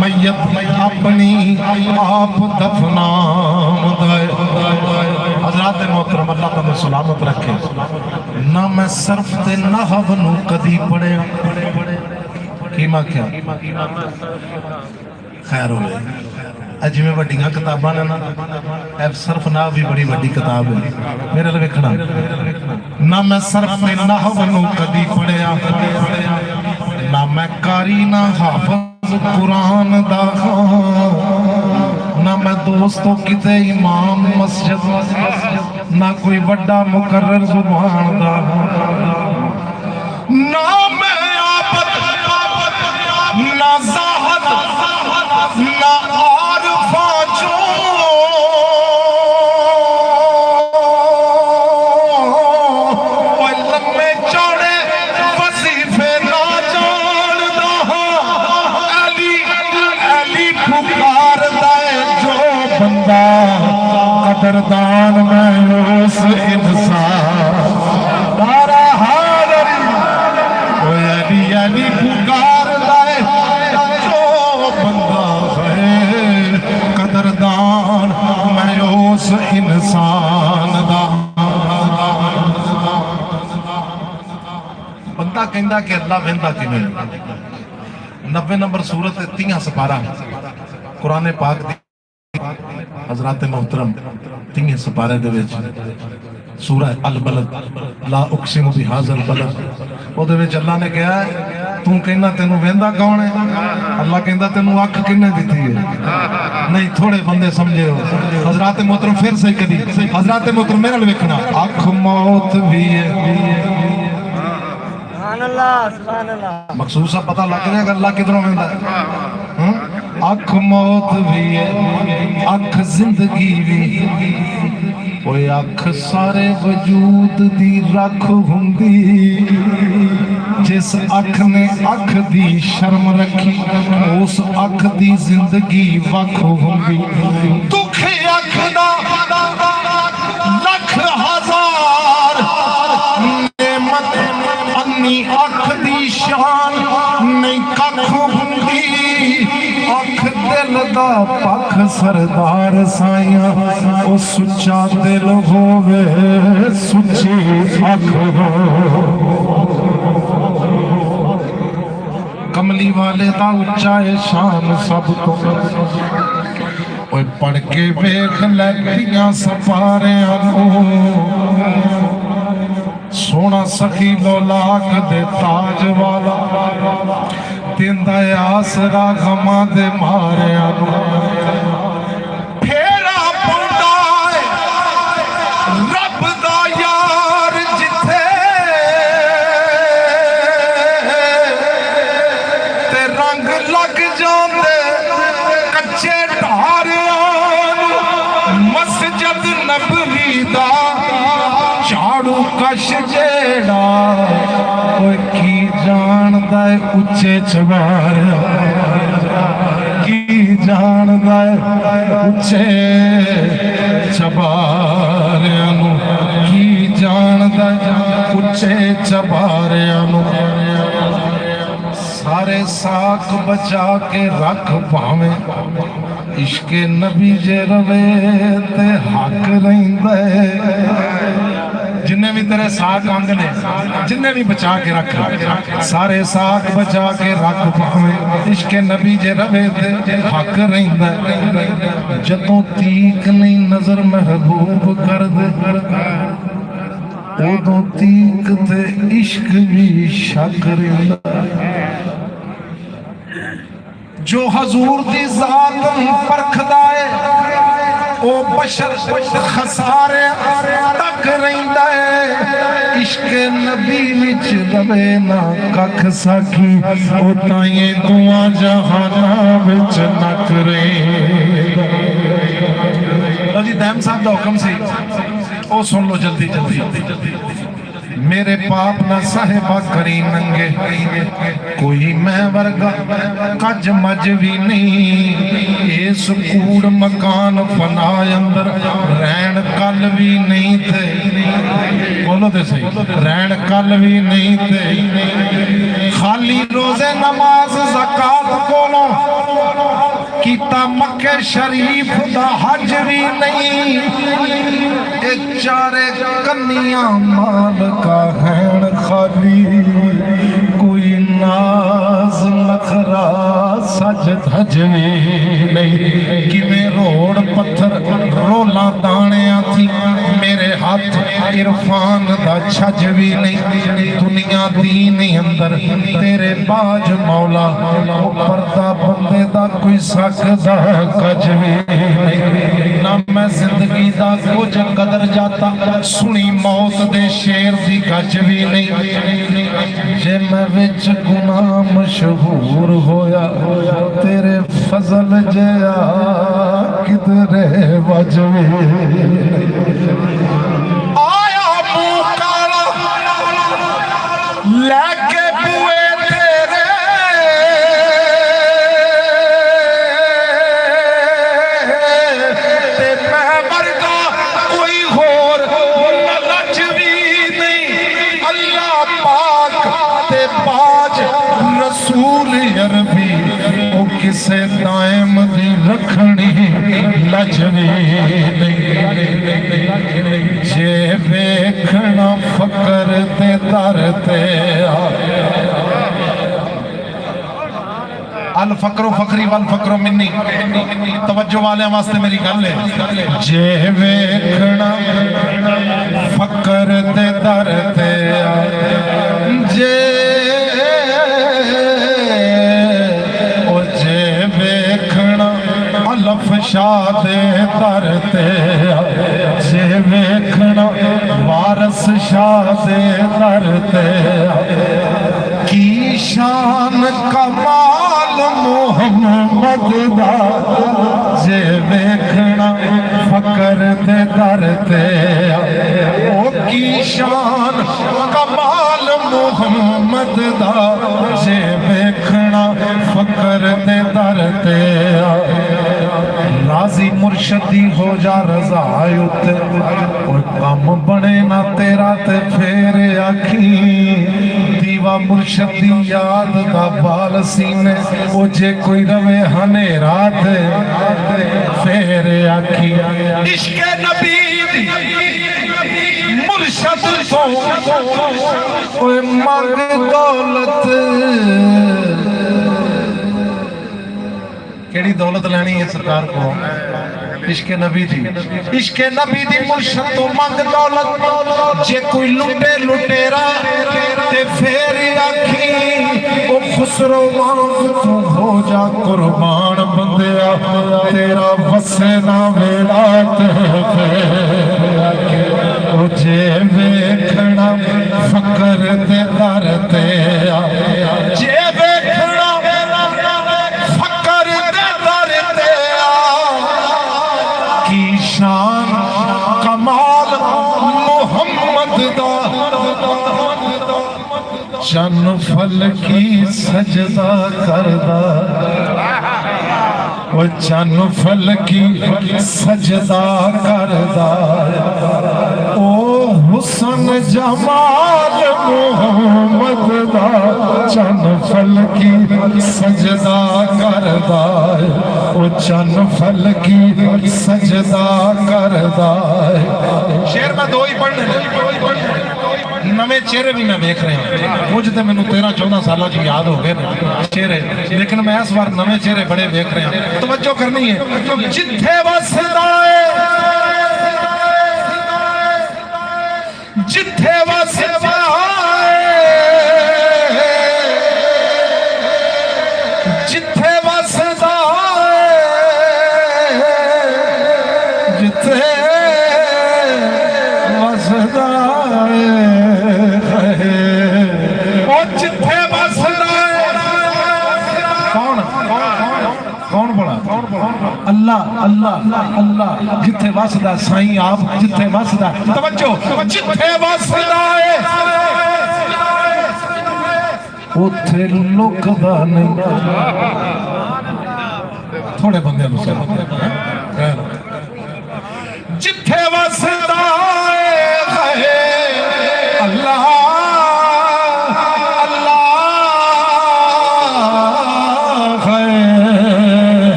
मैयत अपनी आप दफनावदा हज़रात मोहतरम अल्लाह तआला सलामत रखे ना मैं सर्फ ते नहव नू कदी पढ़िया की मैं क्या खैर हो गई जिवें वड्डियां किताबां ने ना सर्फ ना भी बड़ी वड्डी किताब है मेरे लिए वेखना ना मैं सर्फ ते नहव नू कदी पढ़िया ना मैं कारी ना हाफिज कुरान दा ना मैं दोस्तों किते इमाम मस्जिद ना कोई बड़ा मुकर्रर जुबान दा ना मैं आबद ना ज़ाहद ना आरफा कदरदान मैं उस इंसान तारा हादरी ओ अली अली पुकारदा है जो बंदा है कदरदान मैं उस इंसान दा। बंदा कहता कि अल्लाह वेंदा किवें 90 नंबर सूरत 30 सपारा कुरान पाक दी हजरत मोहतरम 30 सपारे दे विच सूरह अल बलद ला उक्सिमु बिहाज़ल बलद ओदे विच अल्लाह ने कहा तू कहना तेनू वेंदा कौन है अल्लाह कहता तेनू अख किन्ने दिती है नहीं थोड़े बंदे समझे हो हजरत मोहतरम फिर सही कदी हजरत मोहतरम मेरे नाल वेखना अख मौत भी है मखसूस पता लग रहा है अल्लाह किधरों वेंदा अख मौत भी है अख जिंदगी भी ओए अख सारे वजूद दी रख हुंदी जिस अख ने अख दी शर्म रखी उस अख दी जिंदगी वख हुंदी दुख अख दा लख हजार नेमत अन्नी अख दी शान नहीं कख हुंदी अख दिल दा पख सरदार साइया ओ सुच्चा दिल होवे सुच्ची अख कमली वाले दा उच्चा है शान सब तो ओए पढ़ के वेख लैतियां सपारियां सोना सखी लोलाक दे ताज वाला दिंदा आसरा गमा दे मारिया फेरा पौंदा रब दा यार जिथे ते रंग लग जांदे कच्चे ढारियां मस्जिद नबवी दा झाड़ू कश जेड़ा कोई की जानदा है उच्चे चबारिया की जानदा है उच्चे चबारिया की जानदा है उच्चे चबारिया सारे साक बचा के रख पावे इश्के नबी जे रवे ते हक रहिंदा जिन्ने भी तेरे साक अंग ने जिन्ने भी बचा के रख सारे साक बचा के रख पावे इश्के नबी जे रवे ते हक रहिंदा जदों तीक नहीं नजर महबूब कर दे उदों तीक ते इश्क भी शक रहिंदा जो हजूर दी जात परखदा है ओ बशर खसारे तक रहिंदा है इश्क नबी विच रवे ना कख साखी ओ ताईं दुआ जहाना विच नक रहिंदा। जी दैम साहब दा हुक्म सी ओ सुन लो जल्दी जल्दी मेरे पाप ना साहिबा करी नंगे कोई मैं वर्गा कज मज भी नहीं इस कूड़ मकान फना अंदर रैन कल भी नहीं थे बोलो तो सही रैन कल भी नहीं थे खाली रोजे नमाज ज़कात कोलों कीता मक्के शरीफ दा हज भी नहीं चारे कन्निया माल का हैन खाली कोई नाज नखरा सज धज नहीं कि मैं रोड पत्थर रोला दाणिया थी मेरे हाथ इरफान दा छज भी नहीं दुनिया दीन अंदर तेरे बाज मौला पर्दा बंदे दा कोई सकदा कज भी नहीं ना मैं जिंदगी दा कुछ कदर जाता सुनी मौत दे शेर दी गज भी नहीं जे मैं विच गुनाह मशहूर होया तेरे फजल जया किधरे वजवे आया मुंह काला लैके बुए तेरे ते मैं वर्गा किसे दायम दी रखनी लजवी नहीं जे वेखना फकर ते दर ते अल फकरो फकरी वल फकरो मिन्नी तवज्जो वाले वास्ते मेरी गल है जे वेखना फकर ते दर ते जे अलफ शाह दे दर ते जे वेखना वारस शाह दे दर ते की शान कमाल मोहम्मद दा जे वेखना फकर दे दर ते ओ की शान कमाल मोहम्मद दा जे वेखना फकर दे दर ते राजी मुर्शदी हो जा रजा उत्ते और कम बने ना तेरा ते फेर आखी दीवा मुर्शदी याद दा बाल सीने ओ जे कोई रवे हनेरा ते फेर आखी इश्क नबी मुर्शद तो ओए मंग दौलत केड़ी दौलत लेनी है सरकार को इश्क नबी दी मुर्शद तो मंग दौलत जे कोई लुटे लुटेरा ते फेर आखी ओ खुसरो वांग तू हो जा कुर्बान बंदिया तेरा वसे ना वेला ते फेर आखी ओ जे वेखना फकर ते दर ते जे वेखना शान कमाल मोहम्मद दा चन फल की सजदा करदा ओ चन फल की सजदा करदा ओ हुसन जमाल मोहम्मद दा चन फल की सजदा करदा ओ चन फल की सजदा करदा शेर में दो ही पढ़ने नवे चेहरे भी मैं देख रहा हूँ कुछ तो मैंने 13-14 साल याद हो गए चेहरे लेकिन मैं इस बार नवे चेहरे बड़े देख रहे हैं तवज्जो करनी है जिथे वसदा जिथे वसदा जिथे वसदा जिथे वसदा जिथे वसदा कौन कौन बोला अल्लाह अल्लाह अल्लाह जिथे वसदा साईं आप जिथे वसदा तवज्जो जिथे वसदा उथे लुकदा नहीं थोड़े बंदे जिथे वसदा है अल्लाह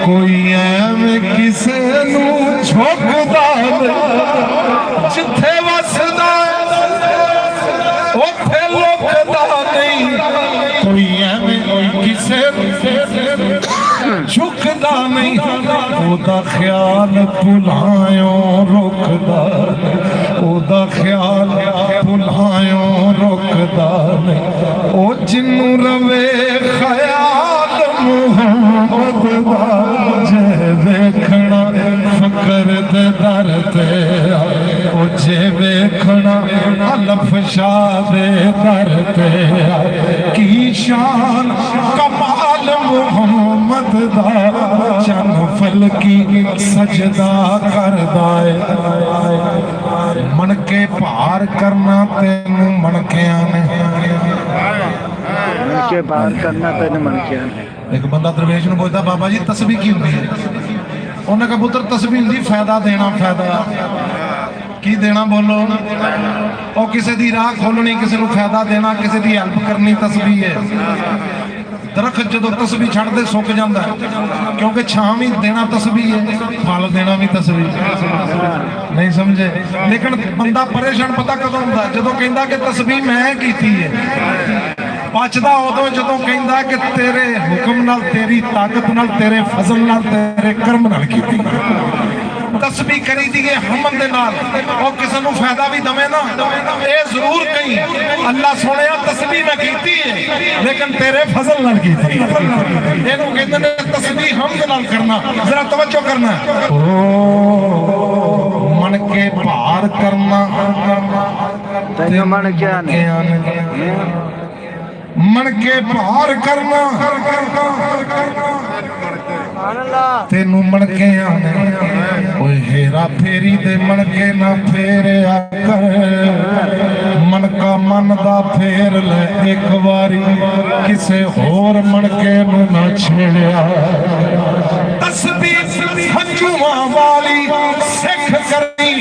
कोई एवं किसे नू झुकदा जिथे वसदा उथे लुकदा नहीं कोई एवं किसे झुकदा नहीं ओदा ख्याल भुलायो रुकदा ओदा ख्याल भुलायो रुकदा नहीं ओ जिन्नू रवे ख्याल मोहम्मद दा जे वेखना फकर दे दर ते ओ जे वेखना अलफ शाह दे दर ते की शान कमाल मोहम्मद दा चन फल की सजदा करदा है मनके पार करना तेनू मनकियां ने मनके पार करना तेन मनकियां ने एक बंदा दरवेश नूं पुछदा बाबा जी तस्बीह की हुंदी है ਉਹਨੇ ਕਹਾ ਪੁੱਤਰ ਤਸਬੀਹ ਹੁੰਦੀ ਫਾਇਦਾ ਦੇਣਾ, ਫਾਇਦਾ ਕੀ ਦੇਣਾ ਬੋਲੋ। ਉਹ ਕਿਸੇ ਦੀ ਰਾਹ ਖੋਲਣੀ, ਕਿਸੇ ਨੂੰ ਫਾਇਦਾ ਦੇਣਾ, ਕਿਸੇ ਦੀ ਹੈਲਪ ਕਰਨੀ ਤਸਬੀਹ ਹੈ। ਦਰਖਤ ਜਦੋਂ ਤਸਬੀਹ ਛੱਡਦੇ ਸੁੱਕ ਜਾਂਦਾ ਕਿਉਂਕਿ ਛਾਂ ਵੀ ਦੇਣਾ ਤਸਬੀਹ ਹੈ, ਫਲ ਦੇਣਾ ਵੀ ਤਸਬੀਹ। ਨਹੀਂ ਸਮਝੇ? ਲੇਕਿਨ ਬੰਦਾ ਪਰੇਸ਼ਾਨ ਪਤਾ ਕਦੋਂ ਹੁੰਦਾ? ਜਦੋਂ ਕਹਿੰਦਾ ਕਿ ਤਸਬੀਹ ਮੈਂ ਕੀਤੀ ਹੈ। ਬਚਦਾ ਉਦੋਂ ਜਦੋਂ ਕਹਿੰਦਾ ਕਿ ਤੇਰੇ ਹੁਕਮ ਨਾਲ, ਤੇਰੀ ਤਾਕਤ ਨਾਲ, ਤੇਰੇ ਫਜ਼ਲ ਨਾਲ, ਤੇਰੇ ਕਰਮ ਨਾਲ ਕੀਤੀ। ਤਸਬੀਹ ਕਰੀ ਦੀ ਹਮਦ ਦੇ ਨਾਲ ਉਹ ਕਿਸੇ ਨੂੰ ਫਾਇਦਾ ਵੀ ਦਵੇ ਨਾ, ਇਹ ਜ਼ਰੂਰ ਕਹੀਂ ਅੱਲਾ ਸੋਹਣਿਆ ਤਸਬੀਹ ਮੈਂ ਕੀਤੀ ਹੈ ਲੇਕਿਨ ਤੇਰੇ ਫਜ਼ਲ ਨਾਲ ਕੀਤੀ। ਇਹਨੂੰ ਕਹਿੰਦੇ ਨੇ ਤਸਬੀਹ ਹਮਦ ਨਾਲ ਕਰਨਾ। ਜ਼ਰਾ ਤਵੱਜੋ ਕਰਨਾ। ਮਨ ਕੇ ਭਾਰ ਕਰਨਾ, ਤੇ ਮਨ ਕੇ ਭਾਰ ਕਰਨਾ, ਤੈਨੂੰ ਮਣਕਿਆਂ ਨੇ ਓਏ ਹੇਰਾ ਫੇਰੀ ਦੇ ਮਣਕੇ ਨਾ ਫੇਰਿਆ ਕਰ। ਮਣਕਾ ਮਨ ਦਾ ਫੇਰ ਲੈ ਇੱਕ ਵਾਰੀ, ਕਿਸੇ ਹੋਰ ਮਣਕੇ ਨੂੰ ਨਾ ਛੇੜਿਆ। ਤਸਬੀਹ ਹੰਝੂਆਂ ਵਾਲੀ ਸਿੱਖ ਕਰੀ,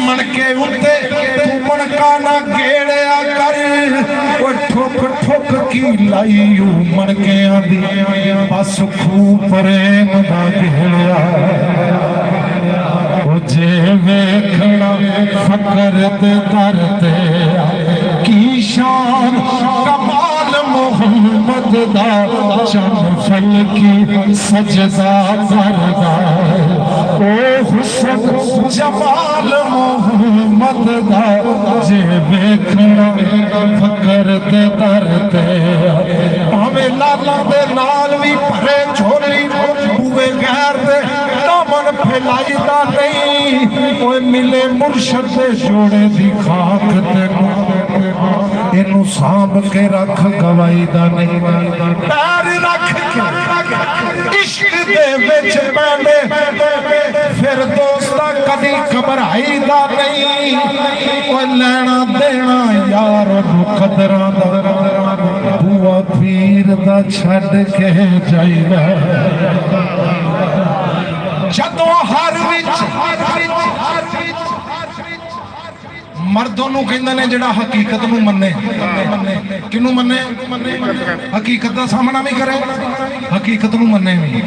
ਮਣਕੇ ਉੱਤੇ ਤੂੰ ਮਣਕਾ ਨਾ ਗੇੜਿਆ ਕਰ। ਓ ਠੁੱਕ ਠੁੱਕ ਕੀ ਲਾਈ ਊ ਮਣਕਿਆਂ ਦੀ, ਬਸ ਖੂਹ ਪ੍ਰੇਮ ਦਾ ਘੇੜਿਆ। ਉਹ ਜੇ ਵੇਖਣਾ ਫਕਰ ਦੇ ਦਰ ਤੇ ਕੀ ਸ਼ਾਨ ਕਮਾਲ ਮੁਹੰਮਦ ਦਾ, ਚੰਨ ਫਲਕੀ ਸਜਦਾ ਕਰਦਾ। ਉਹ ਹੁਸਨ ਜਮਾਲ ਮੁਹੰਮਦ ਦਾ, ਜੇ ਵੇਖਣਾ ਫਕਰ ਦੇ ਦਰ ਤੇ। ਭਾਵੇਂ ਲਾਲਾਂ ਦੇ ਨਾਲ ਵੀ ਭਰੇ ਝੋਲੀ, ਬੂਏ ਗੈਰ ਦੇ ਦਾਮਨ ਫੈਲਾਈਦਾ ਨਹੀਂ। ਓਏ ਮਿਲੇ ਮੁਰਸ਼ਦ ਦੇ ਜੋੜੇ ਦੀ ਖਾਕ ਤੈਨੂੰ, ਇਹਨੂੰ ਸਾਂਭ ਕੇ ਰੱਖ ਗਵਾਈਦਾ ਨਹੀਂ। ਪੈਰ ਰੱਖ ਕੇ ਇਸ਼ਕ ਦੇ ਵਿੱਚ ਪੈਂਦੇ ਫਿਰ ਦੋਸਤਾਂ ਕਦੀ ਘਬਰਾਈਦਾ ਨਹੀਂ। ਓਏ ਲੈਣਾ ਦੇਣਾ ਯਾਰ ਨੂੰ ਕਦਰਾਂ ਦਾ, ਬੂਆ ਪੀਰ ਦਾ ਛੱਡ ਕੇ ਜਾਈਦਾ। ਜਦੋਂ ਹਰ ਵਿੱਚ ਮਰਦ ਨੂੰ ਕਹਿੰਦੇ ਨੇ ਜਿਹੜਾ ਹਕੀਕਤ ਨੂੰ ਮੰਨੇ। ਕਿਹਨੂੰ ਮੰਨੇ? ਹਕੀਕਤ ਦਾ ਸਾਹਮਣਾ ਵੀ ਕਰੇ, ਹਕੀਕਤ ਨੂੰ ਮੰਨੇ ਵੀ।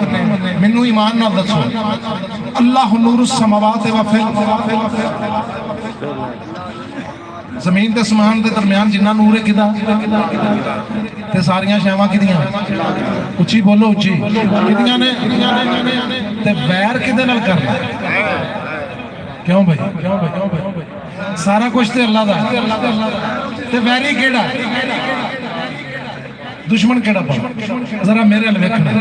ਮੈਨੂੰ ਈਮਾਨ ਨਾਲ ਦੱਸੋ, ਅੱਲਾਹੁ ਨੂਰ ਸਮਵਾਤ व फिल, ਜ਼ਮੀਨ ਤੇ ਅਸਮਾਨ ਦੇ ਦਰਮਿਆਨ ਜਿੰਨਾ ਨੂਰ ਹੈ ਕਿਹਦਾ? ਤੇ ਸਾਰੀਆਂ ਸ਼ੈਵਾਂ ਕਿਹਦੀਆਂ? ਉੱਚੀ ਬੋਲੋ, ਉੱਚੀ ਕਿਹਦੀਆਂ ਨੇ? ਤੇ ਵੈਰ ਕਿਹਦੇ ਨਾਲ ਕਰਨਾ? ਕਿਉਂ ਭਾਈ? ਸਾਰਾ ਕੁਝ ਤੇ ਅੱਲਾ ਦਾ, ਤੇ ਵੈਰੀ ਕਿਹੜਾ? ਦੁਸ਼ਮਣ ਕਿਹੜਾ? जरा मेरे अल वेखना।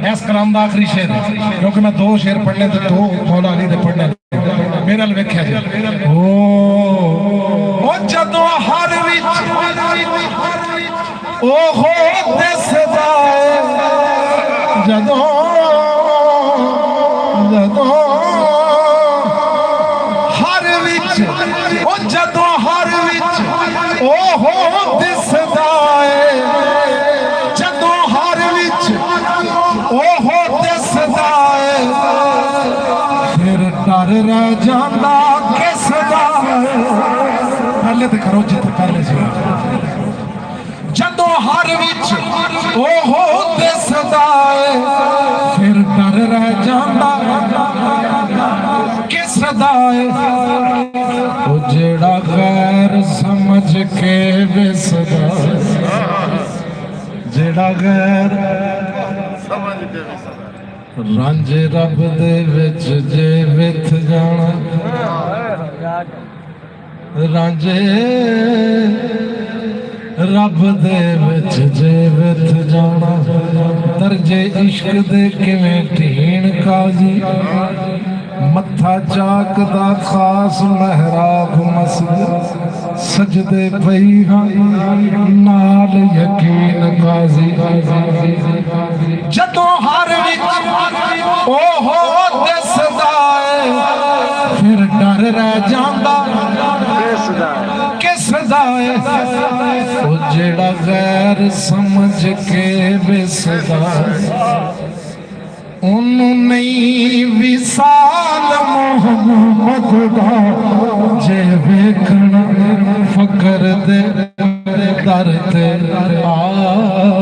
इस कलाम का आखिरी शेर क्योंकि मैं 2 शेर पढ़ने तो 2 मौला अली दे पढ़ने। मेरे अल वेख्या जी ओ जदों हर विच ओ हो दिसदा है, जदों जदों हर विच ओ जदों हर विच ओ हो दिसदा है, डर रह जाता किसदा। पहले तो करो जित पहले से। जदों हर विच ओहो दिसदा है, फिर डर रह जाता किसदा है। ओ जेड़ा गैर समझ के विसदा, जेड़ा गैर समझ के विसदा। रांझे रब दे विच जे विथ जाना, रांझे रब दे विच जे विथ जाना। दर्जे इश्क दे किवें ढीण काजी, मत्था चाकदा खास महराब मस्जिद। सजदे पई हां नाल यकीन काजी। जदों हर विच ओहो दिसदा है, फिर डर रह जांदा किसदा है। ओ जेड़ा गैर समझ के विसदा, ओनू नहीं भी विसाल मोहम्मद दा जे वेखना फकर दे दर ते आ